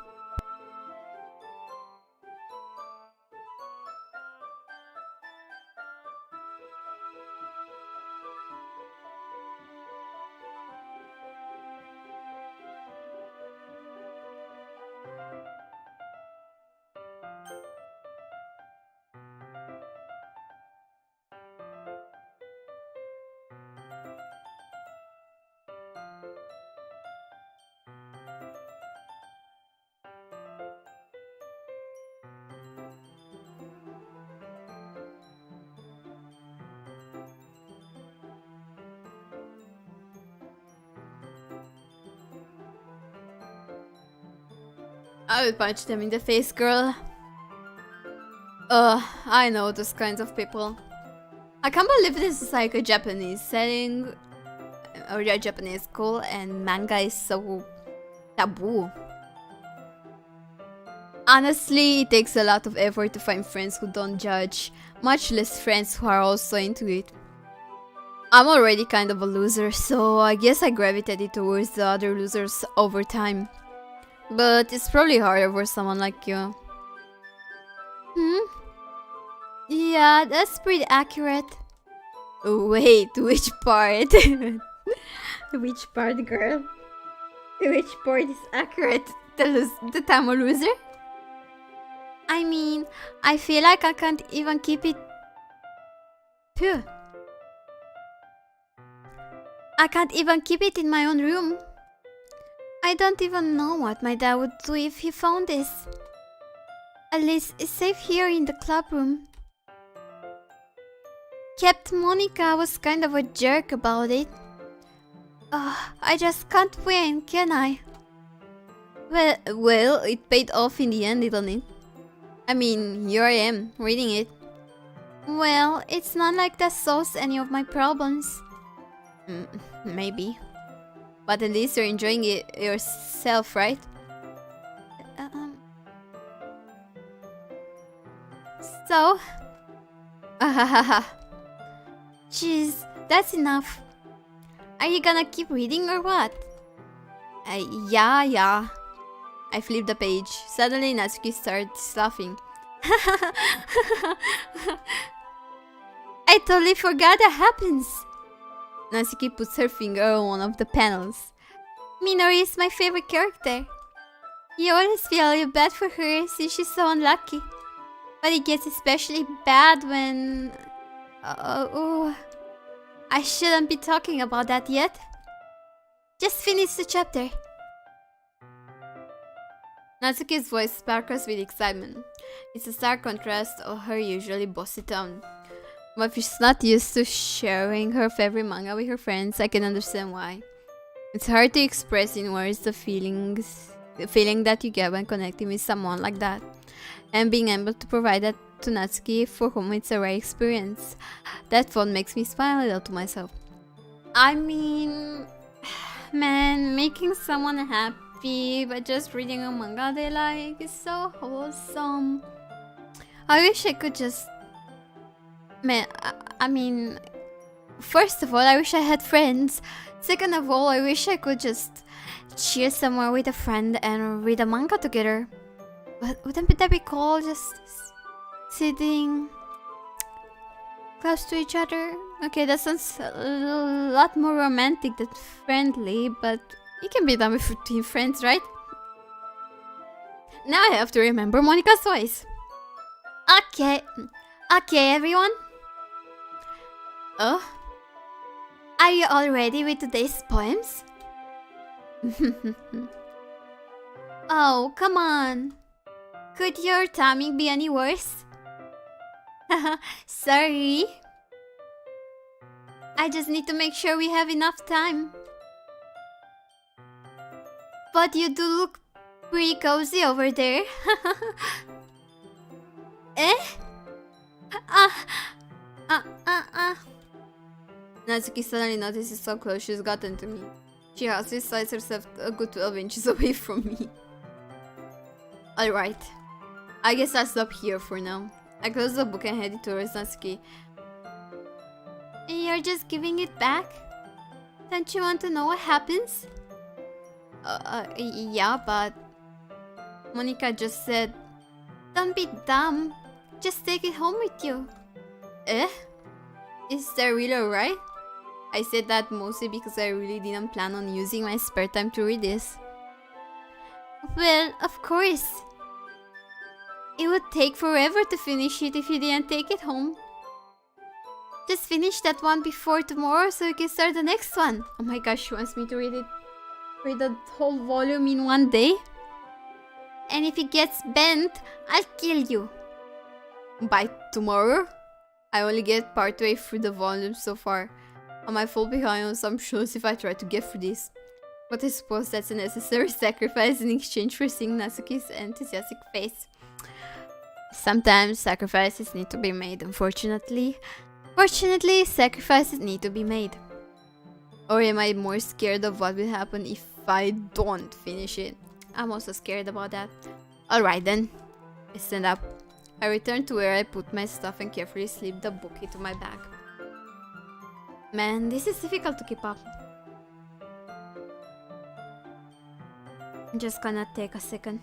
I would punch them in the face, girl. I know those kinds of people. I can't believe this is like a Japanese setting or a Japanese school and manga is so taboo. Honestly, it takes a lot of effort to find friends who don't judge, much less friends who are also into it. I'm already kind of a loser, so I guess I gravitated towards the other losers over time. But it's probably harder for someone like you. Yeah, that's pretty accurate. Wait, which part? Which part, girl? Which part is accurate? The time a loser? I mean, I feel like I can't even keep it... Phew. I can't even keep it in my own room. I don't even know what my dad would do if he found this. At least it's safe here in the club room. Kept Monica was kind of a jerk about it. I just can't win, can I? Well, it paid off in the end, didn't it? I mean, here I am, reading it. Well, it's not like that solves any of my problems. Maybe. But at least you're enjoying it yourself, right? So, jeez, that's enough. Are you gonna keep reading or what? Yeah. I flipped the page. Suddenly, Natsuki starts laughing. I totally forgot that happens. Natsuki puts her finger on one of the panels. Minori is my favorite character. You always feel bad for her since she's so unlucky. But it gets especially bad when... I shouldn't be talking about that yet. Just finish the chapter. Natsuki's voice sparkles with excitement. It's a stark contrast of her usually bossy tone. But if she's not used to sharing her favorite manga with her friends, I can understand why. It's hard to express in words the feeling that you get when connecting with someone like that. And being able to provide that to Natsuki, for whom it's a rare experience. That thought makes me smile a little to myself. I mean... Man, making someone happy by just reading a manga they like is so wholesome. I wish I could just... Man, I mean... First of all, I wish I had friends. Second of all, I wish I could just chill somewhere with a friend and read a manga together. But wouldn't that be cool? Just sitting close to each other? Okay, that sounds a lot more romantic than friendly, but it can be done between friends, right? Now I have to remember Monica's voice. Okay, everyone. Oh? Are you all ready with today's poems? Oh, come on. Could your timing be any worse? Sorry. I just need to make sure we have enough time. But you do look pretty cozy over there. Eh? Natsuki suddenly notices how close she's gotten to me. She also sights herself a good 12 inches away from me. Alright. I guess I'll stop here for now. I close the book and head towards Natsuki. You're just giving it back? Don't you want to know what happens? Yeah, but... Monica just said... Don't be dumb. Just take it home with you. Eh? Is that really alright? I said that mostly because I really didn't plan on using my spare time to read this. Well, of course. It would take forever to finish it if you didn't take it home. Just finish that one before tomorrow so you can start the next one. Oh my gosh, she wants me to read the whole volume in one day. And if it gets bent, I'll kill you. By tomorrow? I only get partway through the volume so far. I might fall behind on some shows if I try to get through this. But I suppose that's a necessary sacrifice in exchange for seeing Natsuki's enthusiastic face. Sometimes sacrifices need to be made, unfortunately. Fortunately, sacrifices need to be made. Or am I more scared of what will happen if I don't finish it? I'm also scared about that. Alright then. I stand up. I return to where I put my stuff and carefully slip the book into my bag. Man, this is difficult to keep up. I'm just gonna take a second.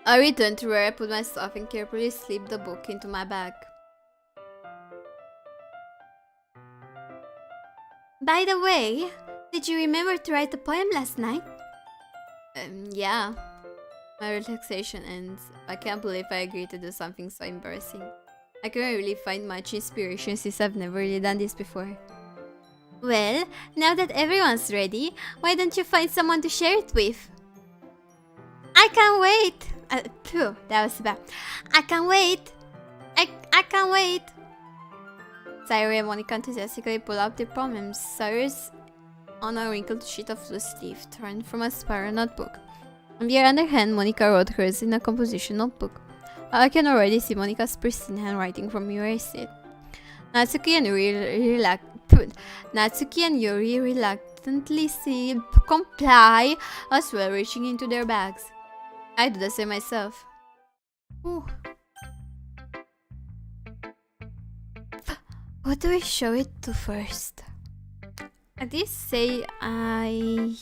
I return to where I put my stuff and carefully slip the book into my bag. By the way, did you remember to write the poem last night? Yeah. My relaxation ends. I can't believe I agreed to do something so embarrassing. I couldn't really find much inspiration since I've never really done this before. Well, now that everyone's ready, why don't you find someone to share it with? I can't wait. Phew, that was bad. I can't wait. I can't wait. Sayuri and Monica enthusiastically pull out their poems. Cyrus, on a wrinkled sheet of loose leaf, torn from a spiral notebook. On the other hand, Monica wrote hers in a composition notebook. I can already see Monica's pristine handwriting from where I sit. Natsuki and Yuri reluctantly comply as well, reaching into their bags. I do the same myself. Ooh. What do we show it to first? I did say I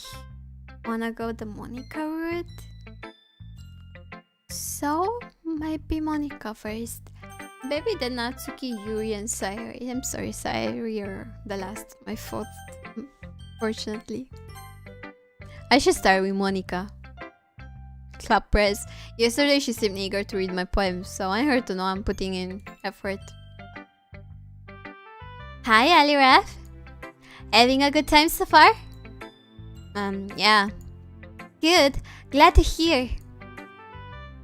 wanna go the Monica route. So, might be Monica first. Maybe the Natsuki, Yuri, and Sayuri. I'm sorry, Sayuri, you're the last. My fault, fortunately. I should start with Monica. Clap press. Yesterday she seemed eager to read my poems, so I want her to know I'm putting in effort. Hi, Aliraf. Having a good time so far? Yeah. Good. Glad to hear.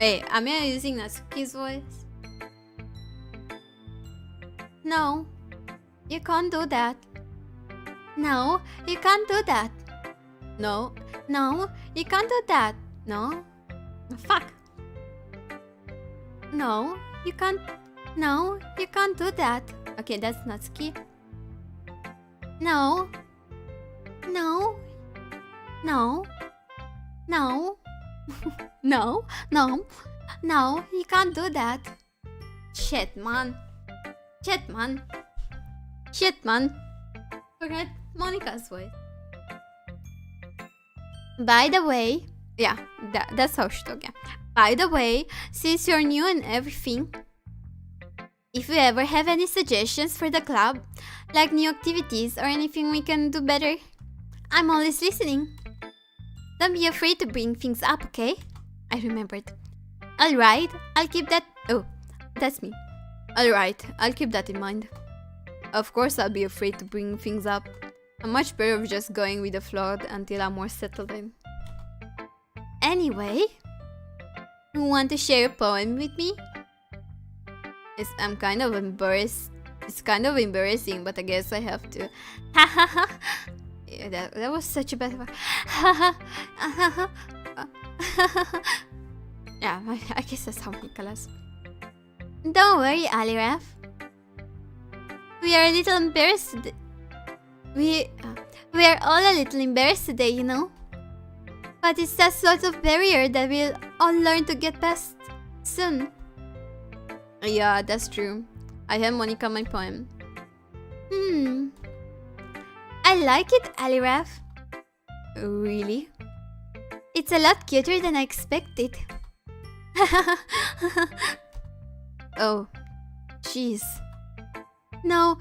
Wait, am I using Natsuki's voice? No. You can't do that. No, you can't do that. No, you can't do that. No. Fuck. No, you can't. No, you can't do that. Okay, that's Natsuki. No. No. No. No. No, you can't do that. Shit, man. Forget Monica's voice. By the way, yeah, that's how she talks. Yeah. By the way, since you're new and everything, if you ever have any suggestions for the club, like new activities or anything we can do better, I'm always listening. Don't be afraid to bring things up, okay? I remembered. Alright, I'll keep that. Oh, that's me. Alright, I'll keep that in mind. Of course, I'll be afraid to bring things up. I'm much better of just going with the flow until I'm more settled in. Anyway, you want to share a poem with me? I'm kind of embarrassed. It's kind of embarrassing, but I guess I have to. Yeah, that was such a bad one. Yeah, I guess that's how Nicholas. Don't worry, Aliraf. We are a little embarrassed. We are all a little embarrassed today, you know. But it's that sort of barrier that we'll all learn to get past soon. Yeah, that's true. I have Monica my poem. I like it, Aliraf. Really? It's a lot cuter than I expected. Oh, jeez. No.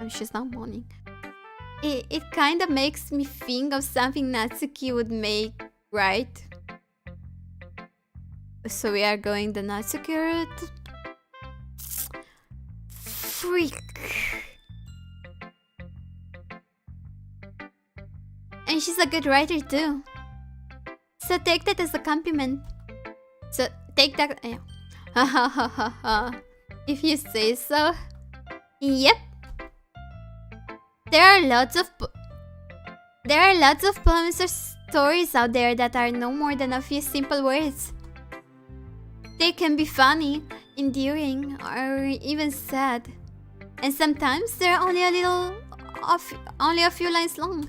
She's not mourning. It kind of makes me think of something Natsuki would make, right? So we are going the Natsuki route? Freak. And she's a good writer too. So take that as a compliment. So take that. If you say so. Yep. There are lots of poems or stories out there that are no more than a few simple words. They can be funny, endearing, or even sad. And sometimes they're only a few lines long.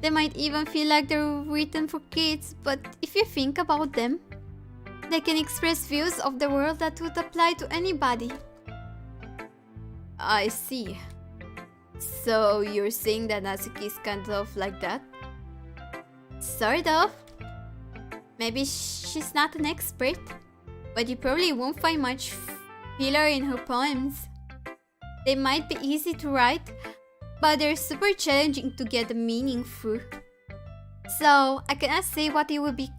They might even feel like they're written for kids, but if you think about them, they can express views of the world that would apply to anybody. I see. So you're saying that Natsuki is kind of like that? Sort of. Maybe she's not an expert, but you probably won't find much filler in her poems. They might be easy to write, but they're super challenging to get the meaning through. So I cannot say what it would be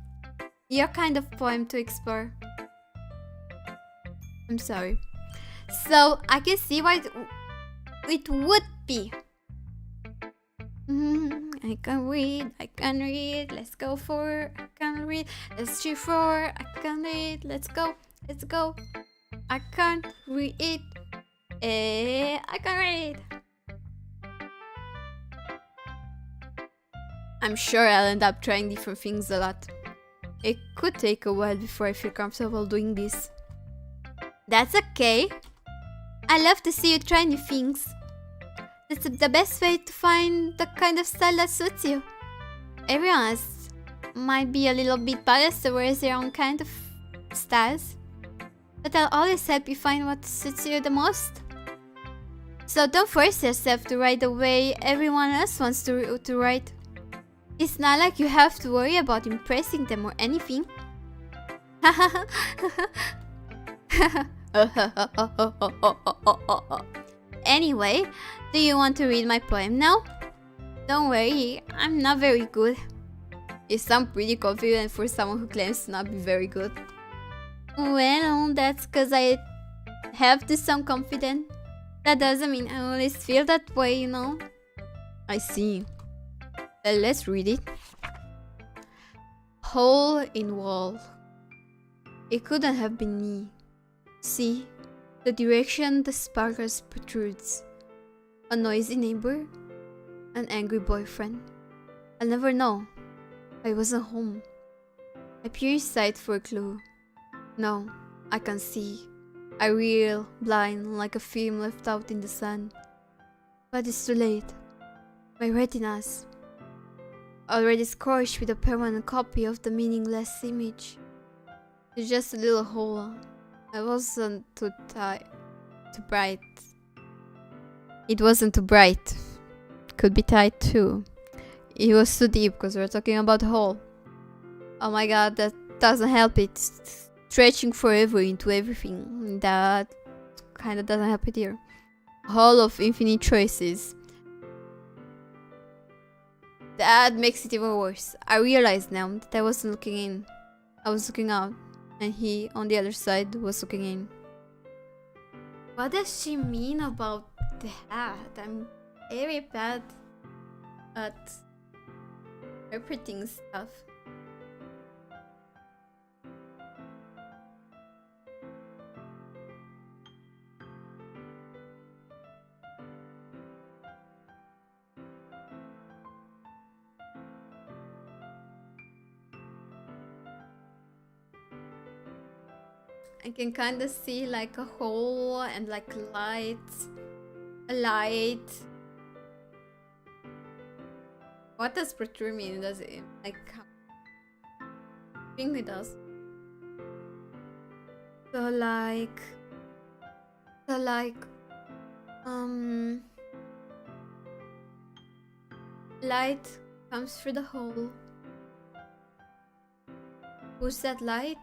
your kind of poem to explore. I'm sorry. So I can see what it would be. I can read, I can read. Let's go for, I can read. Let's cheer for, I can read. Let's go, let's go. I can't read. I can read. I'm sure I'll end up trying different things a lot. It could take a while before I feel comfortable doing this. That's okay. I love to see you try new things. That's the best way to find the kind of style that suits you. Everyone else might be a little bit biased towards their own kind of styles, but I'll always help you find what suits you the most. So don't force yourself to write the way everyone else wants to write. It's not like you have to worry about impressing them or anything. Anyway, do you want to read my poem now? Don't worry, I'm not very good. You sound pretty confident for someone who claims to not be very good. Well, that's cause I have to sound confident. That doesn't mean I always feel that way, you know? I see. Well, let's read it. Hole in wall. It couldn't have been me. See, the direction the sparkles protrudes. A noisy neighbor? An angry boyfriend? I'll never know. I wasn't home. I peer inside for a clue. No, I can see. I reel, blind, like a film left out in the sun. But it's too late. My retinas, already scorched with a permanent copy of the meaningless image. It's just a little hole. I wasn't too bright. It wasn't too bright. Could be tight too. It was too deep because we're talking about a hole. Oh my god, that doesn't help it. Stretching forever into everything. That kinda doesn't help it here. Hall of infinite choices. That makes it even worse. I realize now that I wasn't looking in. I was looking out. And he, on the other side, was looking in. What does she mean about that? I'm very bad at interpreting stuff. I can kind of see like a hole and like light. A light. What does protrude mean? Does it like... I think it does. So like... light comes through the hole. Who's that light?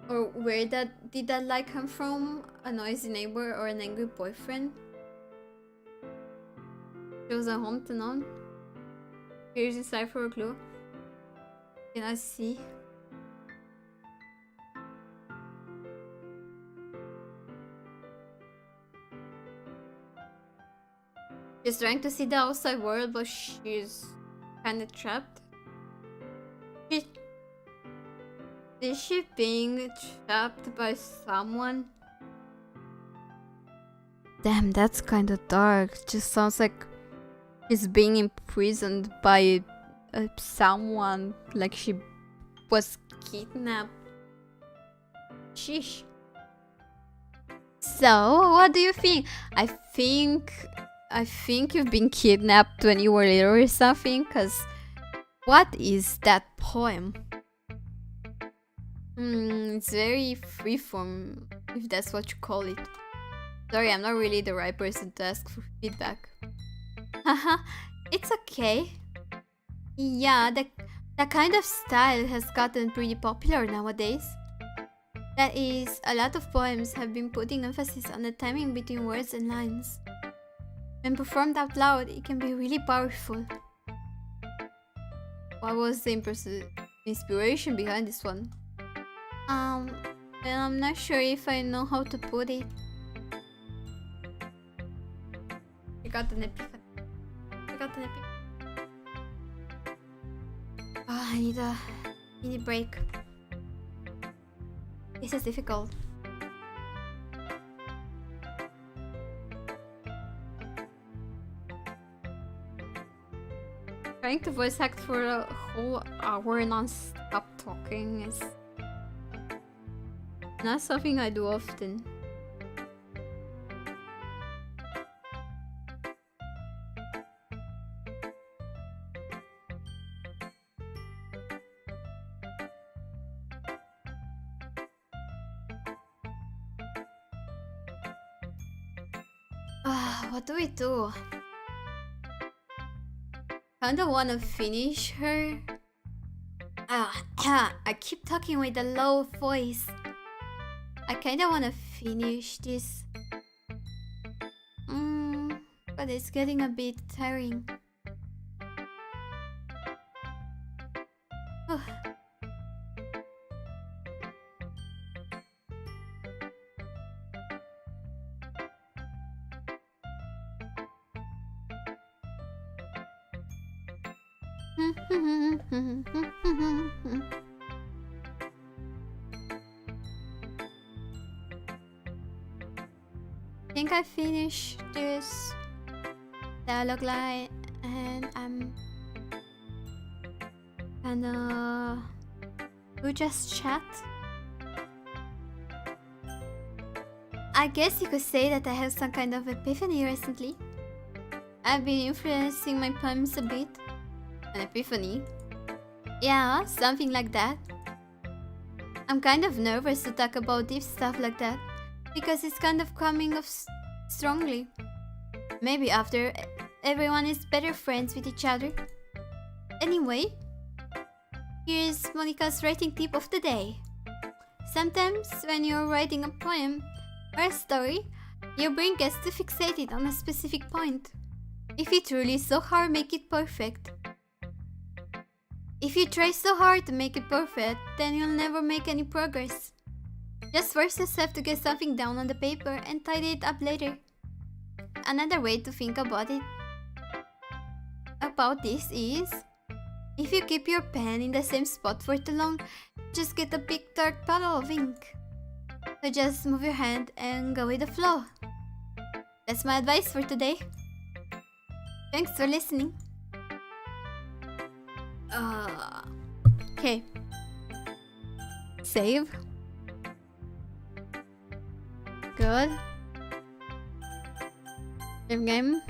Or where did that light come from? A noisy neighbor or an angry boyfriend? She was at home to none. Here's inside for a clue. Can I see? She's trying to see the outside world, but she's kinda trapped. Is she being trapped by someone? Damn, that's kinda dark. Just sounds like she's being imprisoned by someone. Like she was kidnapped. Sheesh. So, what do you think? I think you've been kidnapped when you were little or something. Cause what is that poem? It's very freeform, if that's what you call it. Sorry, I'm not really the right person to ask for feedback. Haha, it's okay. Yeah, that kind of style has gotten pretty popular nowadays. That is, a lot of poems have been putting emphasis on the timing between words and lines. When performed out loud, it can be really powerful. What was the inspiration behind this one? Well, I'm not sure if I know how to put it. I got an epiphany. I got an epic. Oh, I need a mini break. This is difficult. Trying to voice act for a whole hour non-stop talking is not something I do often. What do we do? Kinda wanna finish her. I keep talking with a low voice. I kinda wanna finish this. But it's getting a bit tiring. I think I finished this dialogue line and I'm gonna do just chat. I guess you could say that I have some kind of epiphany recently. I've been influencing my poems a bit. An epiphany? Yeah, something like that. I'm kind of nervous to talk about deep stuff like that because it's kind of coming off strongly. Maybe after everyone is better friends with each other. Anyway, here's Monica's writing tip of the day. Sometimes when you're writing a poem or a story, your brain gets too fixated on a specific point. If you truly so hard make it perfect. If you try so hard to make it perfect, then you'll never make any progress. Just force yourself to get something down on the paper and tidy it up later. Another way to think about this is, if you keep your pen in the same spot for too long, just get a big dark puddle of ink. So just move your hand and go with the flow. That's my advice for today. Thanks for listening. Okay. Save. Good. Save game.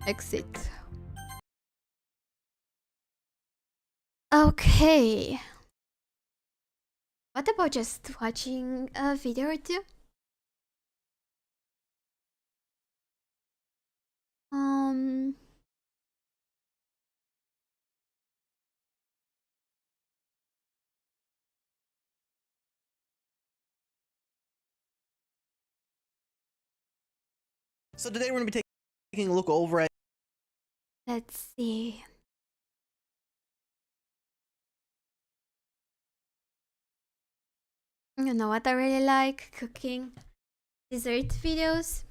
Exit. Okay. What about just watching a video or two? So today we're going to be taking a look over at... Let's see. You know what I really like? Cooking dessert videos.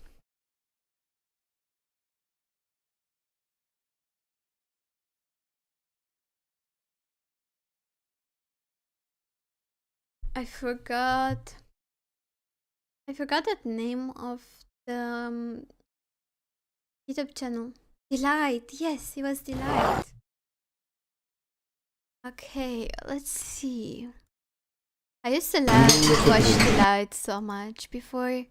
I forgot the name of the YouTube channel. Delight. Yes, it was Delight. Okay, let's see. I used to love to watch Delight so much before.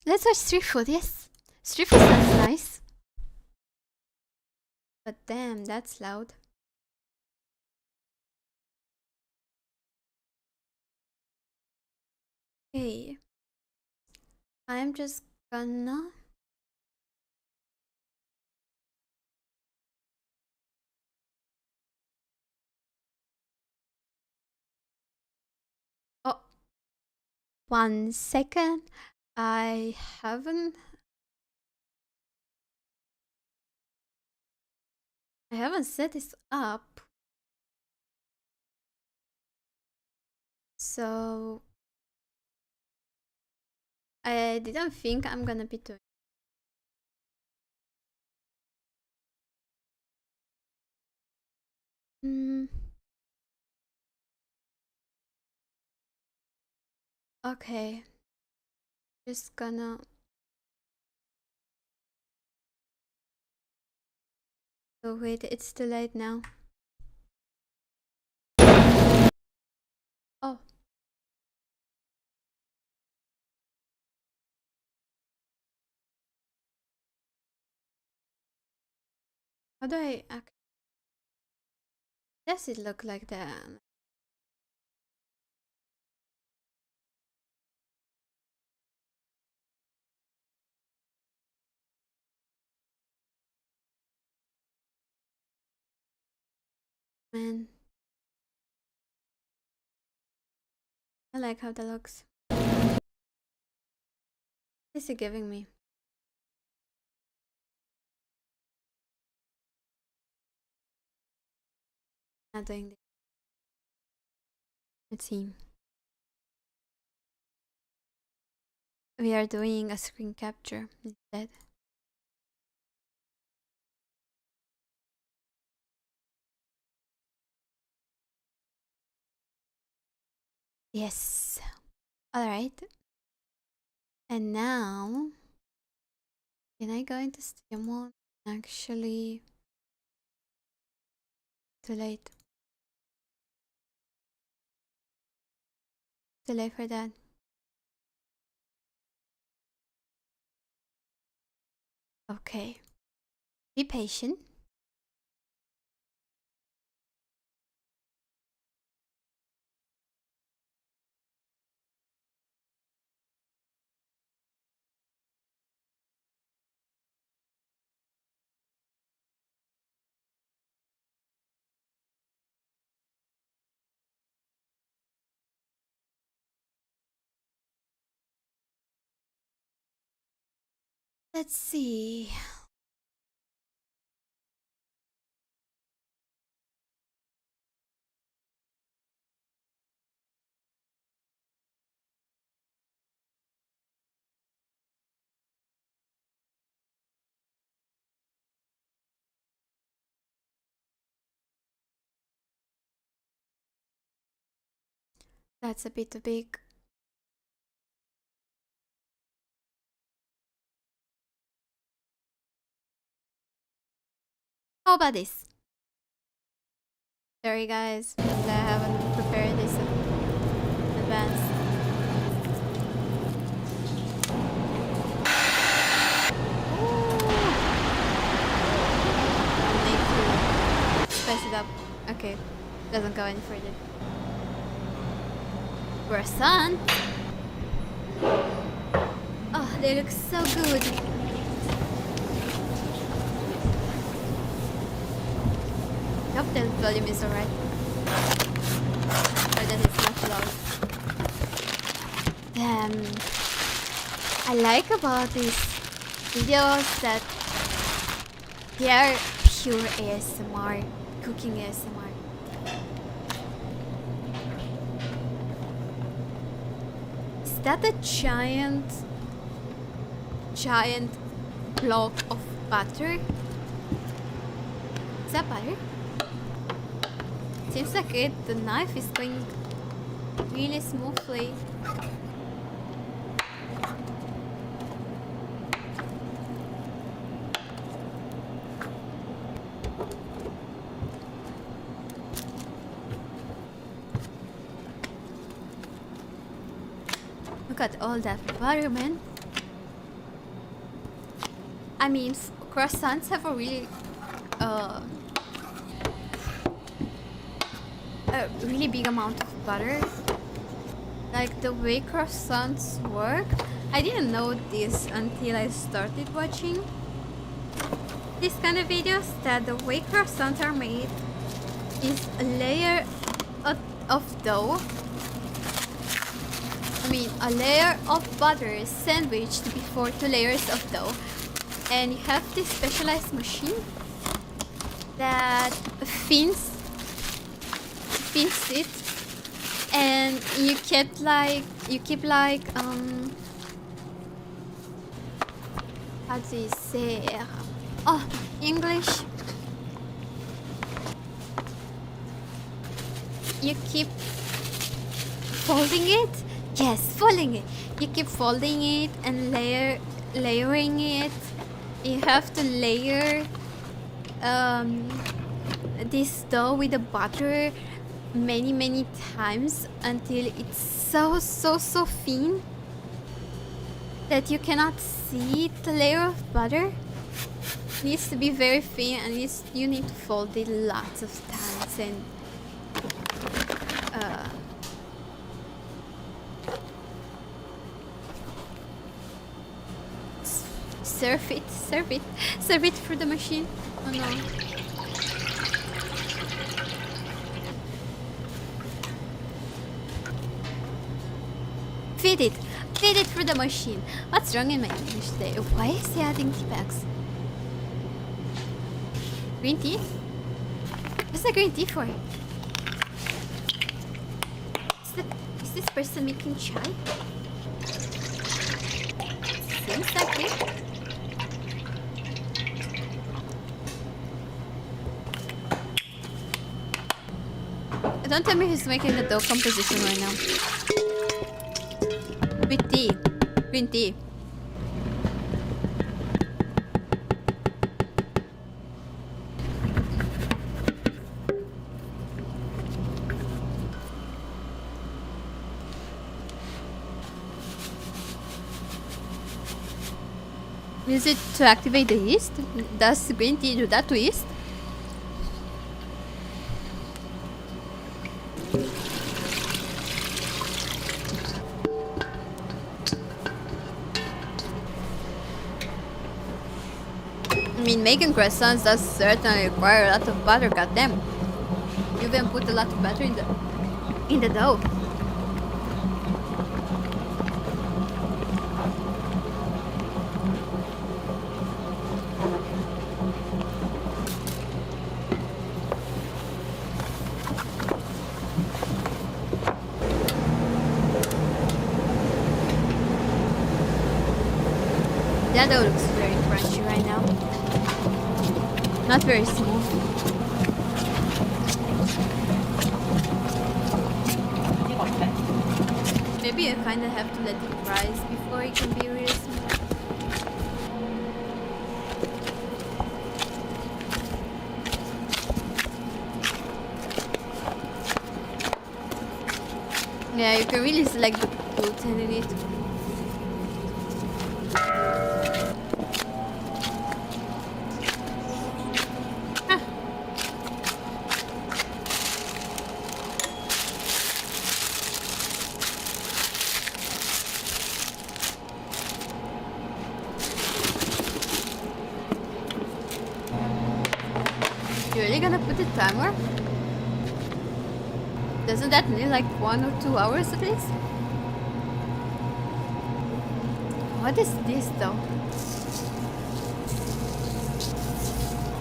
Let's watch street food. Yes, street food sounds nice. But damn, that's loud. Okay, I'm just gonna oh, 1 second. I haven't set this up. So I didn't think I'm gonna be doing. Okay. Just gonna. Oh wait, it's too late now. Oh. How do I act? Does it look like that? Man. I like how that looks. What is he giving me? Not doing this. Let's see. We are doing a screen capture instead. Yes. Alright. And now, can I go into stream mode? Actually, too late. Too late for that. Okay. Be patient. Let's see. That's a bit big. How about this? Sorry guys, I haven't prepared this in advance. I need to spice it up. Okay, doesn't go any further. Croissant. Oh, they look so good. I hope the volume is alright. Or that it's not loud. I like about these videos that they are pure ASMR, cooking ASMR. Is that a giant block of butter? Is that butter? Seems like the knife is going really smoothly. Look at all that butter, man. I mean, croissants have a really big amount of butter. Like the way croissants work, I didn't know this until I started watching this kind of videos, that the way croissants are made is a layer of dough. I mean, a layer of butter sandwiched before 2 layers of dough, and you have this specialized machine that fins it, and you keep like how do you say? Oh, English. You keep folding it. Yes, folding it. You keep folding it and layering it. You have to layer this dough with the butter many times until it's so thin that you cannot see the layer of butter. It needs to be very thin, and you need to fold it lots of times and serve it through the machine. Oh no. Feed it through the machine. What's wrong in my English today? Why is he adding tea bags? Green tea? What's the green tea for? Is this person making chai? Seems like it. Don't tell me he's making the dough composition right now. With tea. Green tea. Use it to activate the yeast? Does green tea do that to yeast? I mean, making croissants does certainly require a lot of butter, goddamn. You even put a lot of butter in the dough. That dough looks very crunchy right now. Not very smooth. Maybe you kind of have to let it rise before it can be really smooth. Yeah, you can really select the gluten in it. You really gonna put a timer? Doesn't that need like 1 or 2 hours at least? What is this though?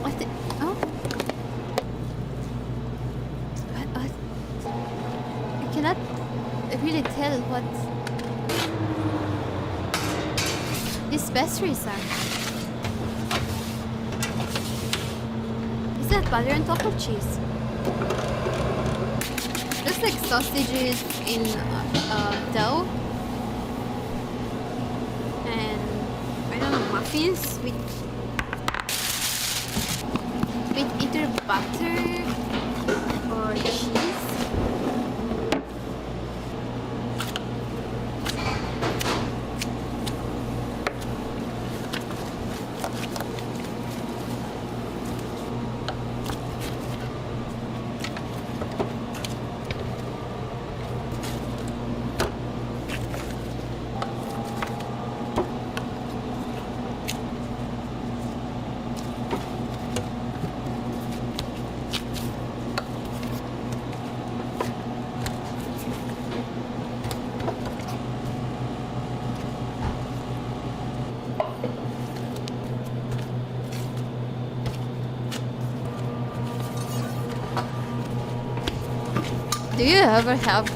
What the, oh? What? I cannot really tell what these pastries are. Is that butter on top of cheese? Looks like sausages in dough. And I don't know, muffins with either butter or cheese. Do you ever have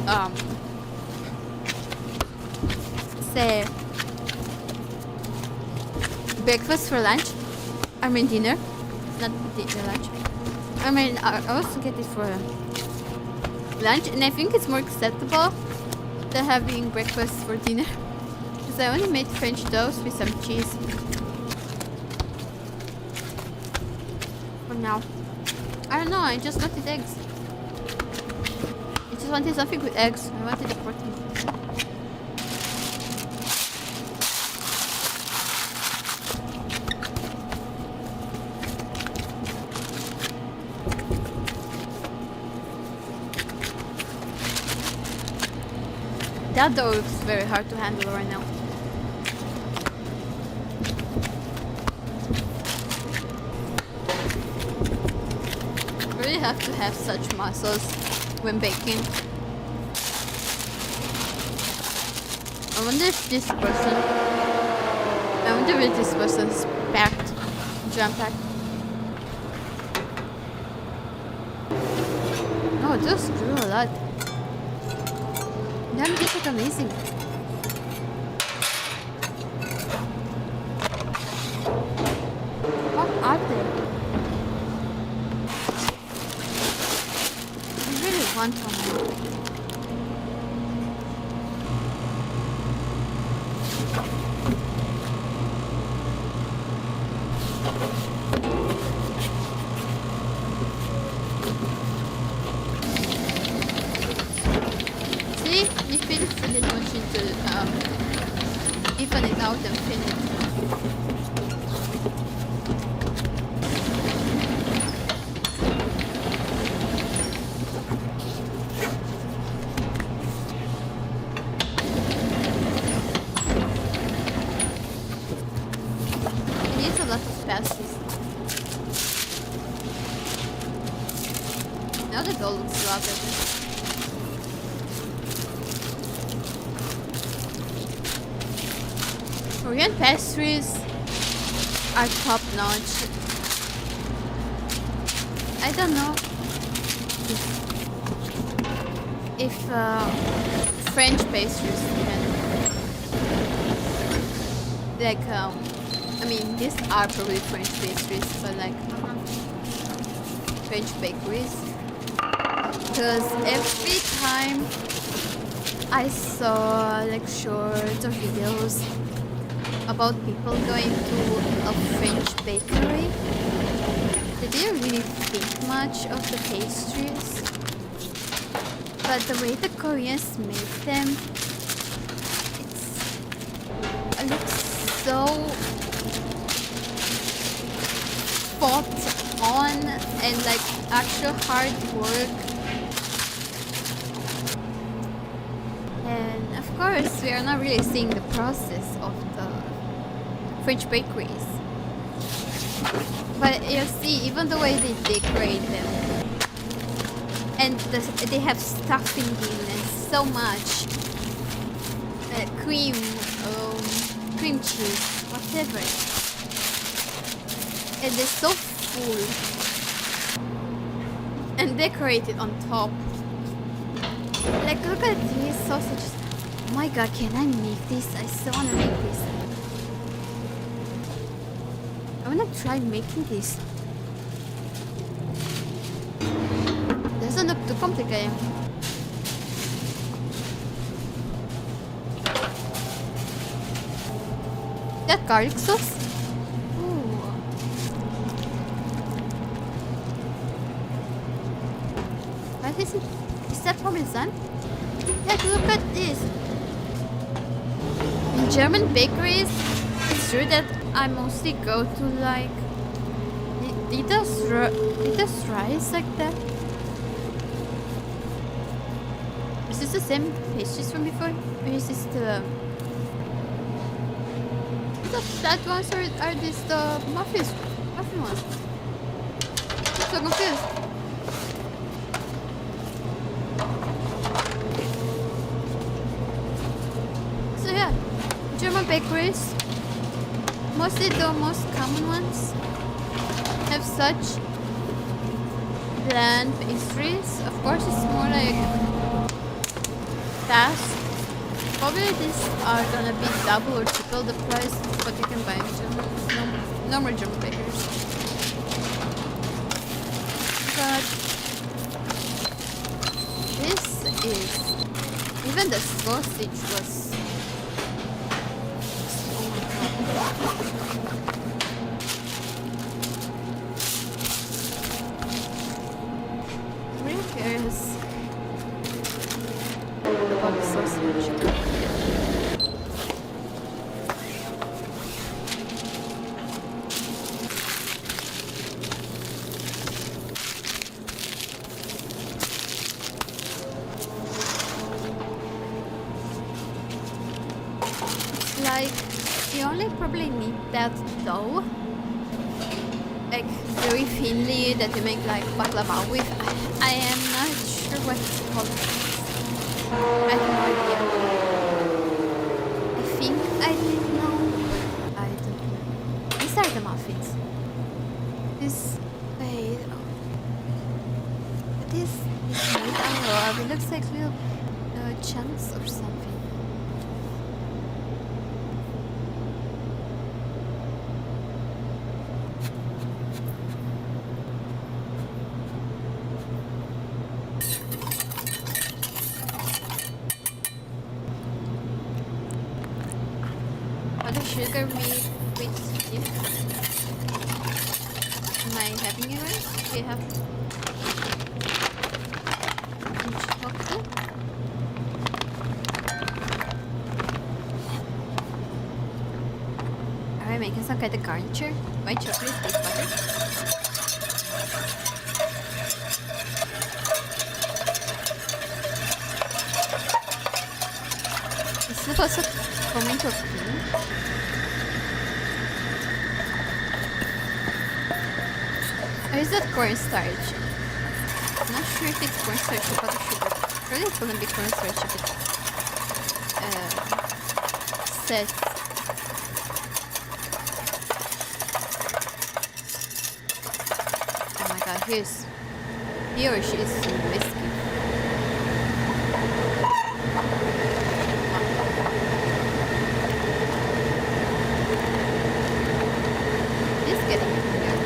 say breakfast for lunch. I mean dinner, not the lunch. I mean I also get it for lunch, and I think it's more acceptable than having breakfast for dinner. Because I only made French toast with some cheese. For now. I don't know, I just wanted eggs. I just wanted something with eggs. I wanted the protein. That door is very hard to handle right now. You really have to have such muscles when baking. I wonder if this person's packed, jam-packed. Oh, those grew a lot. Damn, this is amazing. What are they? I really want one more. You feel it really much into even it out and feel it. It needs a lot of passes. Now that all looks lovely. Korean pastries are top notch. I don't know if French pastries can, like, I mean, these are probably French pastries, but like French bakeries. Because every time I saw like shorts or videos about people going to a French bakery, they didn't really think much of the pastries, but the way the Koreans make them, it looks so spot on and like actual hard work. And of course, we are not really seeing the process of the French bakeries. But you see, even the way they decorate them, and they have stuffing in and so much cream, cream cheese, whatever. And they're so full and decorated on top. Like, look at these sausages. Oh my god, can I make this? I so wanna make this. I wanna try making this. Doesn't look too complicated. That garlic sauce? Ooh. What is it? Is that Parmesan? Like, look at this. In German bakeries, it's true that I mostly go to like Dita's rice like that. Is this the same pastries from before? Or is this the flat ones, or are these the muffin ones? I'm so confused. So yeah, German bakeries, mostly the most common ones, have such bland pastries. Of course, it's more like fast Probably these are gonna be double or triple the price, but you can buy normal jump breakers. But this is, even the sausage was, oh my god. I'm really curious about the sausage. Like, you only probably need that dough, like very thinly, that you make like baklava with. I am not sure what it's called. I have no idea. I think I did know, but I don't know. These are the muffins. This, wait, oh. This is made out of, it looks like little chunks or something. Sugar made with milk. Am I having it right? Do you have chocolate? Are we making some kind of garniture? White chocolate with butter? It's supposed to come into a cream. Or is that cornstarch? I'm not sure if it's cornstarch or powdered sugar. Probably it's gonna be cornstarch if it says. Oh my god, he or she is so risky. It's getting here.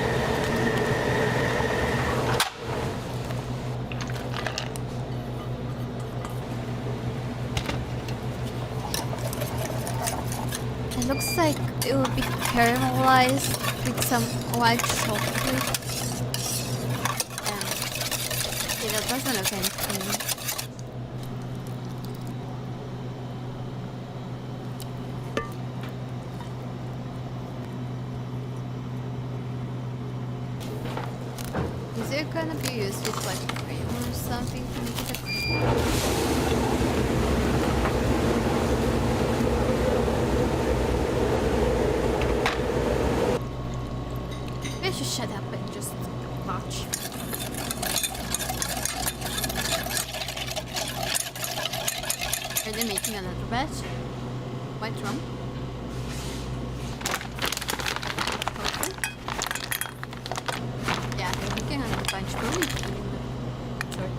It looks like it will be caramelized with some white chocolate. Yeah, that doesn't look anything. Is it gonna be used with like cream or something to make it a cream? I should shut up and just watch. Are they making another batch? White rum? Okay. Yeah, they're making another batch. Probably. Sure.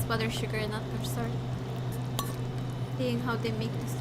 Butter sugar and not cornstarch. Seeing how they make this.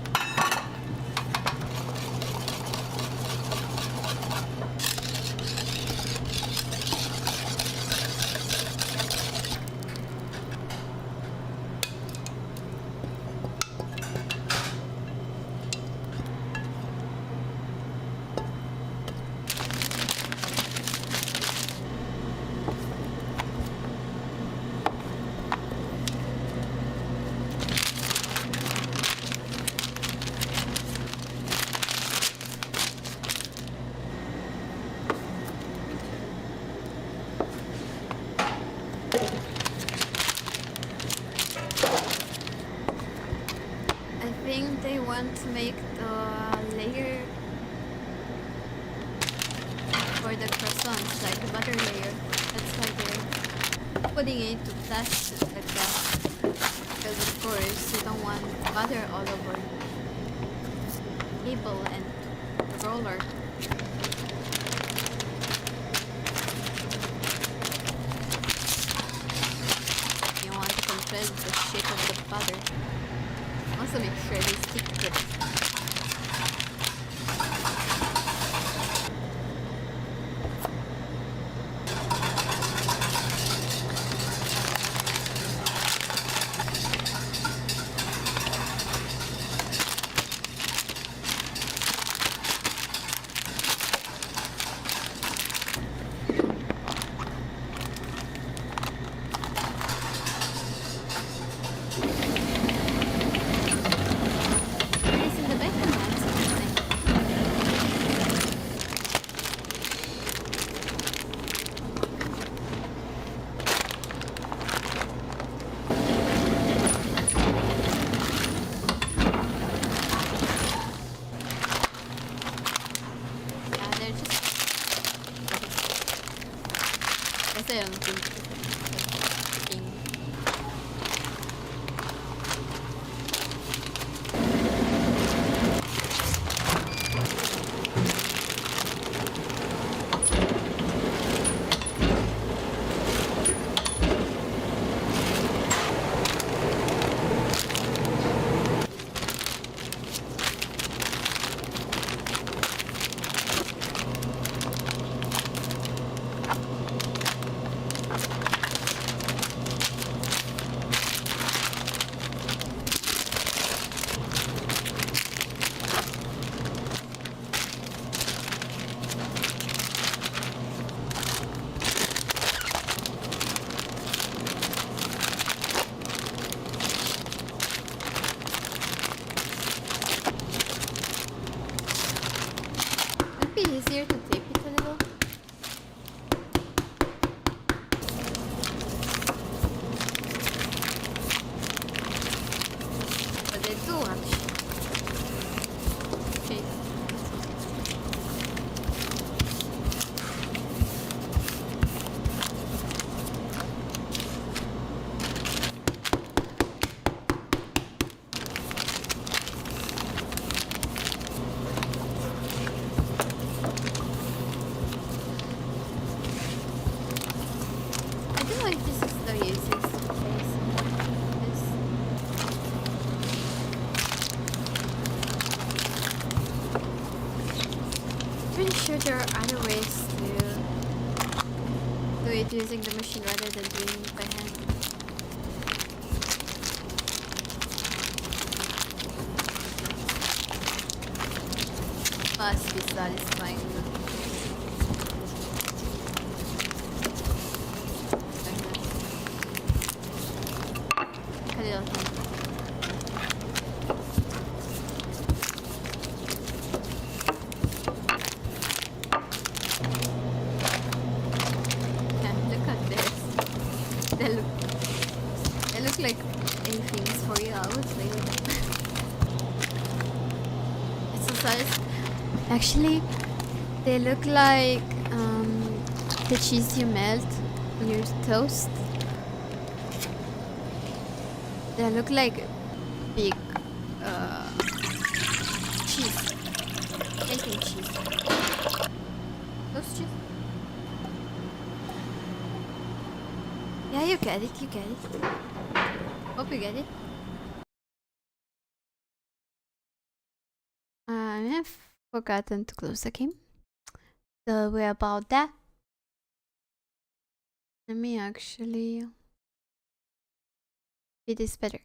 for the croissants, like the butter layer. That's why they're putting it into plastic like that. Because of course you don't want butter all over the table and the roller. You want to control the shape of the butter. Also make sure they stick to it. Easier to tape it a little. But they do actually. Okay. There are other ways to do it using the machine rather than doing it by hand. Must be satisfying. They look like anything's for you. I would play with them. It's so size. Actually, they look like the cheese you melt on your toast. They look like big cheese, baking cheese. Toast cheese. Yeah, you get it, you get it. Hope you get it. I have forgotten to close the game. So we're about that. Let me actually be this better.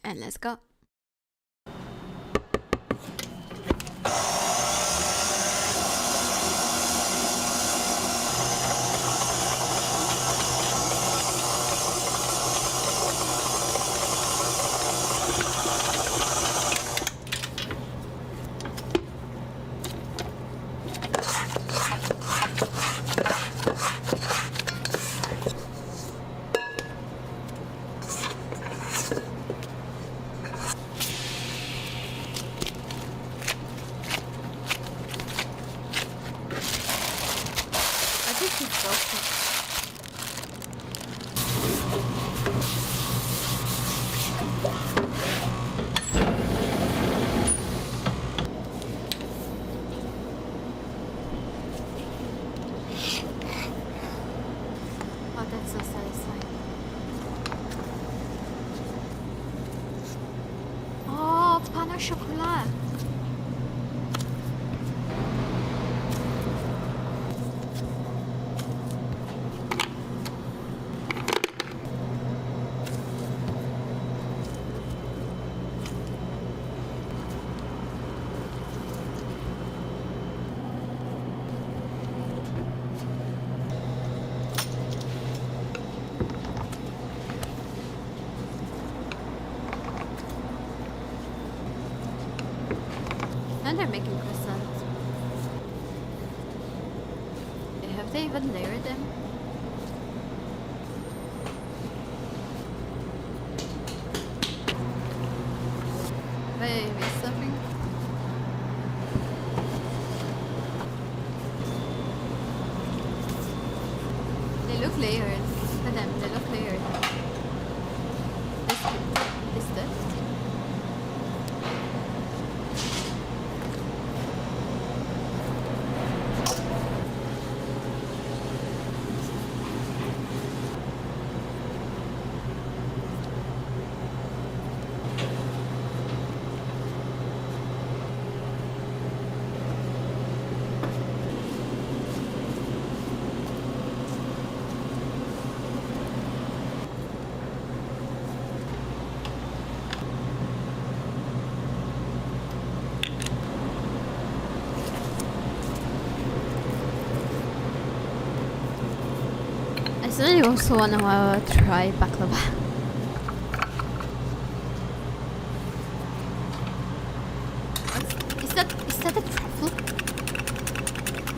And let's go. Oh, that's so satisfying. Oh, pain au chocolat. And they're making croissants. Have they even layered them? Have I missed something? They look layered. Look at them, they look layered. This stuff. I suddenly also want to try baklava. Is that a truffle?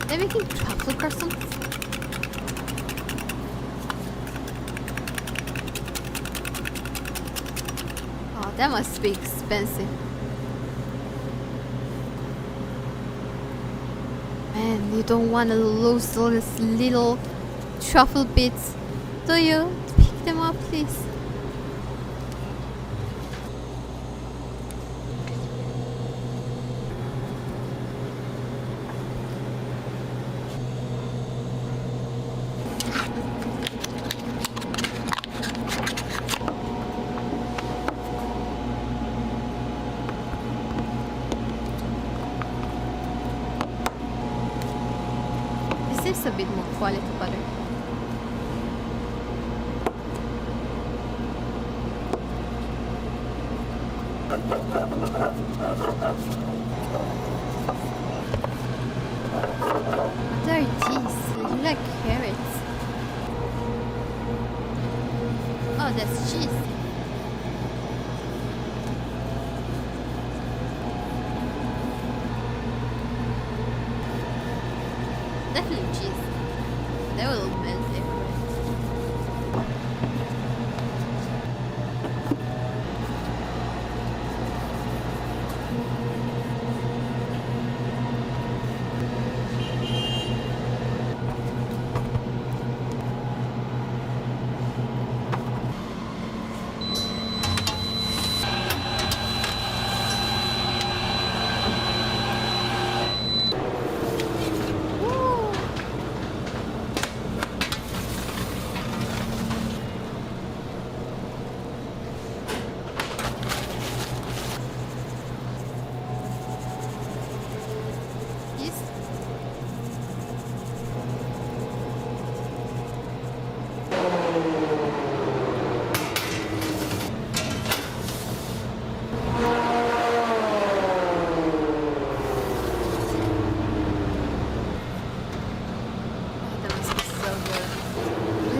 They're making truffle croissants? Oh, that must be expensive. Man, you don't want to lose those little truffle bits, do you? Pick them up, please. This is a bit more quality butter. What are these? They look like carrots. Oh, that's cheese. Definitely cheese. They will melt everywhere.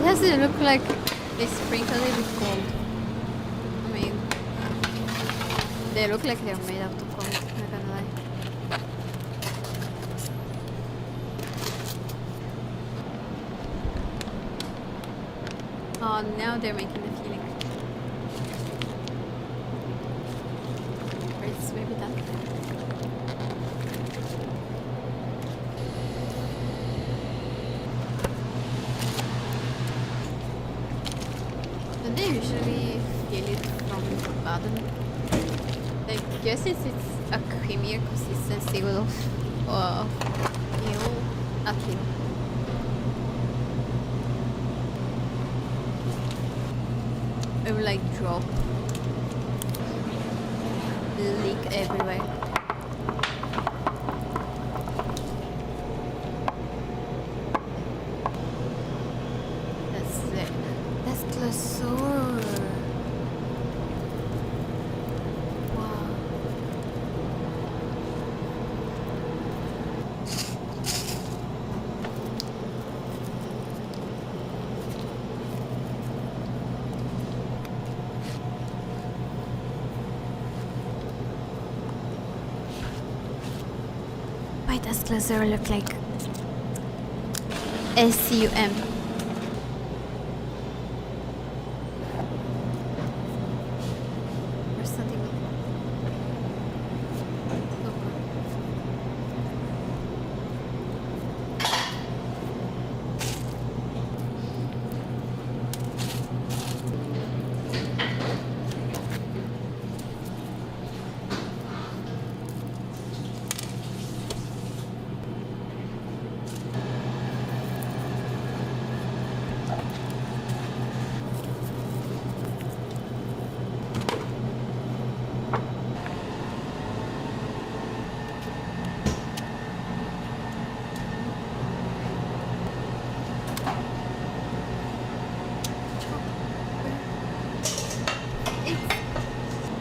Does it look like they sprinkle it with gold? I mean, they look like they're made out of gold, not gonna lie. Oh, now they're making the feeling. Or it's maybe that. usually feel it from the bottom. I guess it's a creamier consistency of eel. Not eel. It will like drop, leak everywhere. That's it. That's Glosor. Wow. Why does Glosor look like SUM? Or something.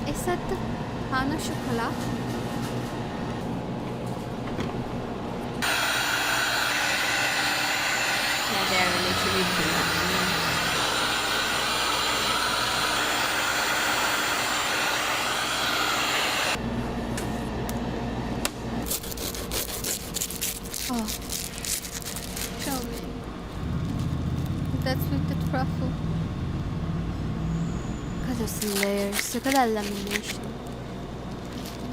Is that the pan au chocolat? Yeah, they're literally blank. Oh, show me. That's with the truffle. Look at those layers. Look at that lamination.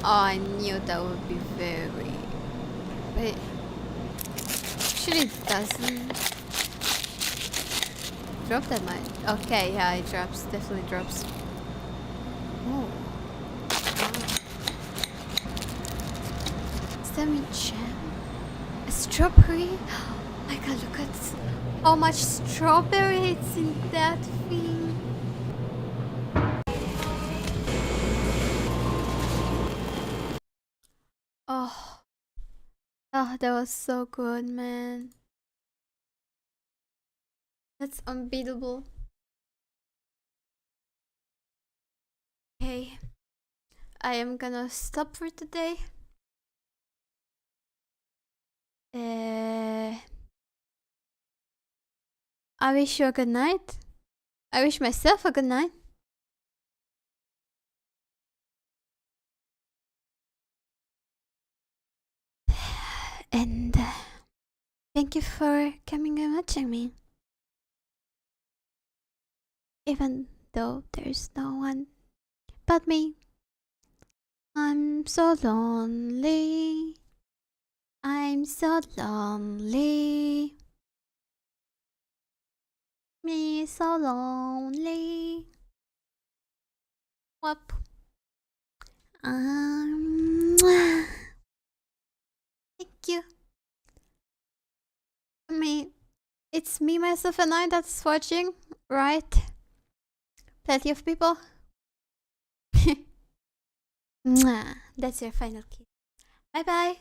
Oh, I knew that would be very... Wait. Actually, it doesn't drop that much. Okay, yeah, it drops. Definitely drops. Oh. Is that me jam? A strawberry? Oh my god, look at how much strawberry is in that thing. Oh. Oh, that was so good, man. That's unbeatable. Okay. I am gonna stop for today. I wish you a good night. I wish myself a good night. And thank you for coming and watching me. Even though there's no one but me. I'm so lonely. I'm so lonely. Me so lonely. Whoop. Thank you. I mean, it's me, myself, and I that's watching, right? Plenty of people. That's your final kiss. Bye bye.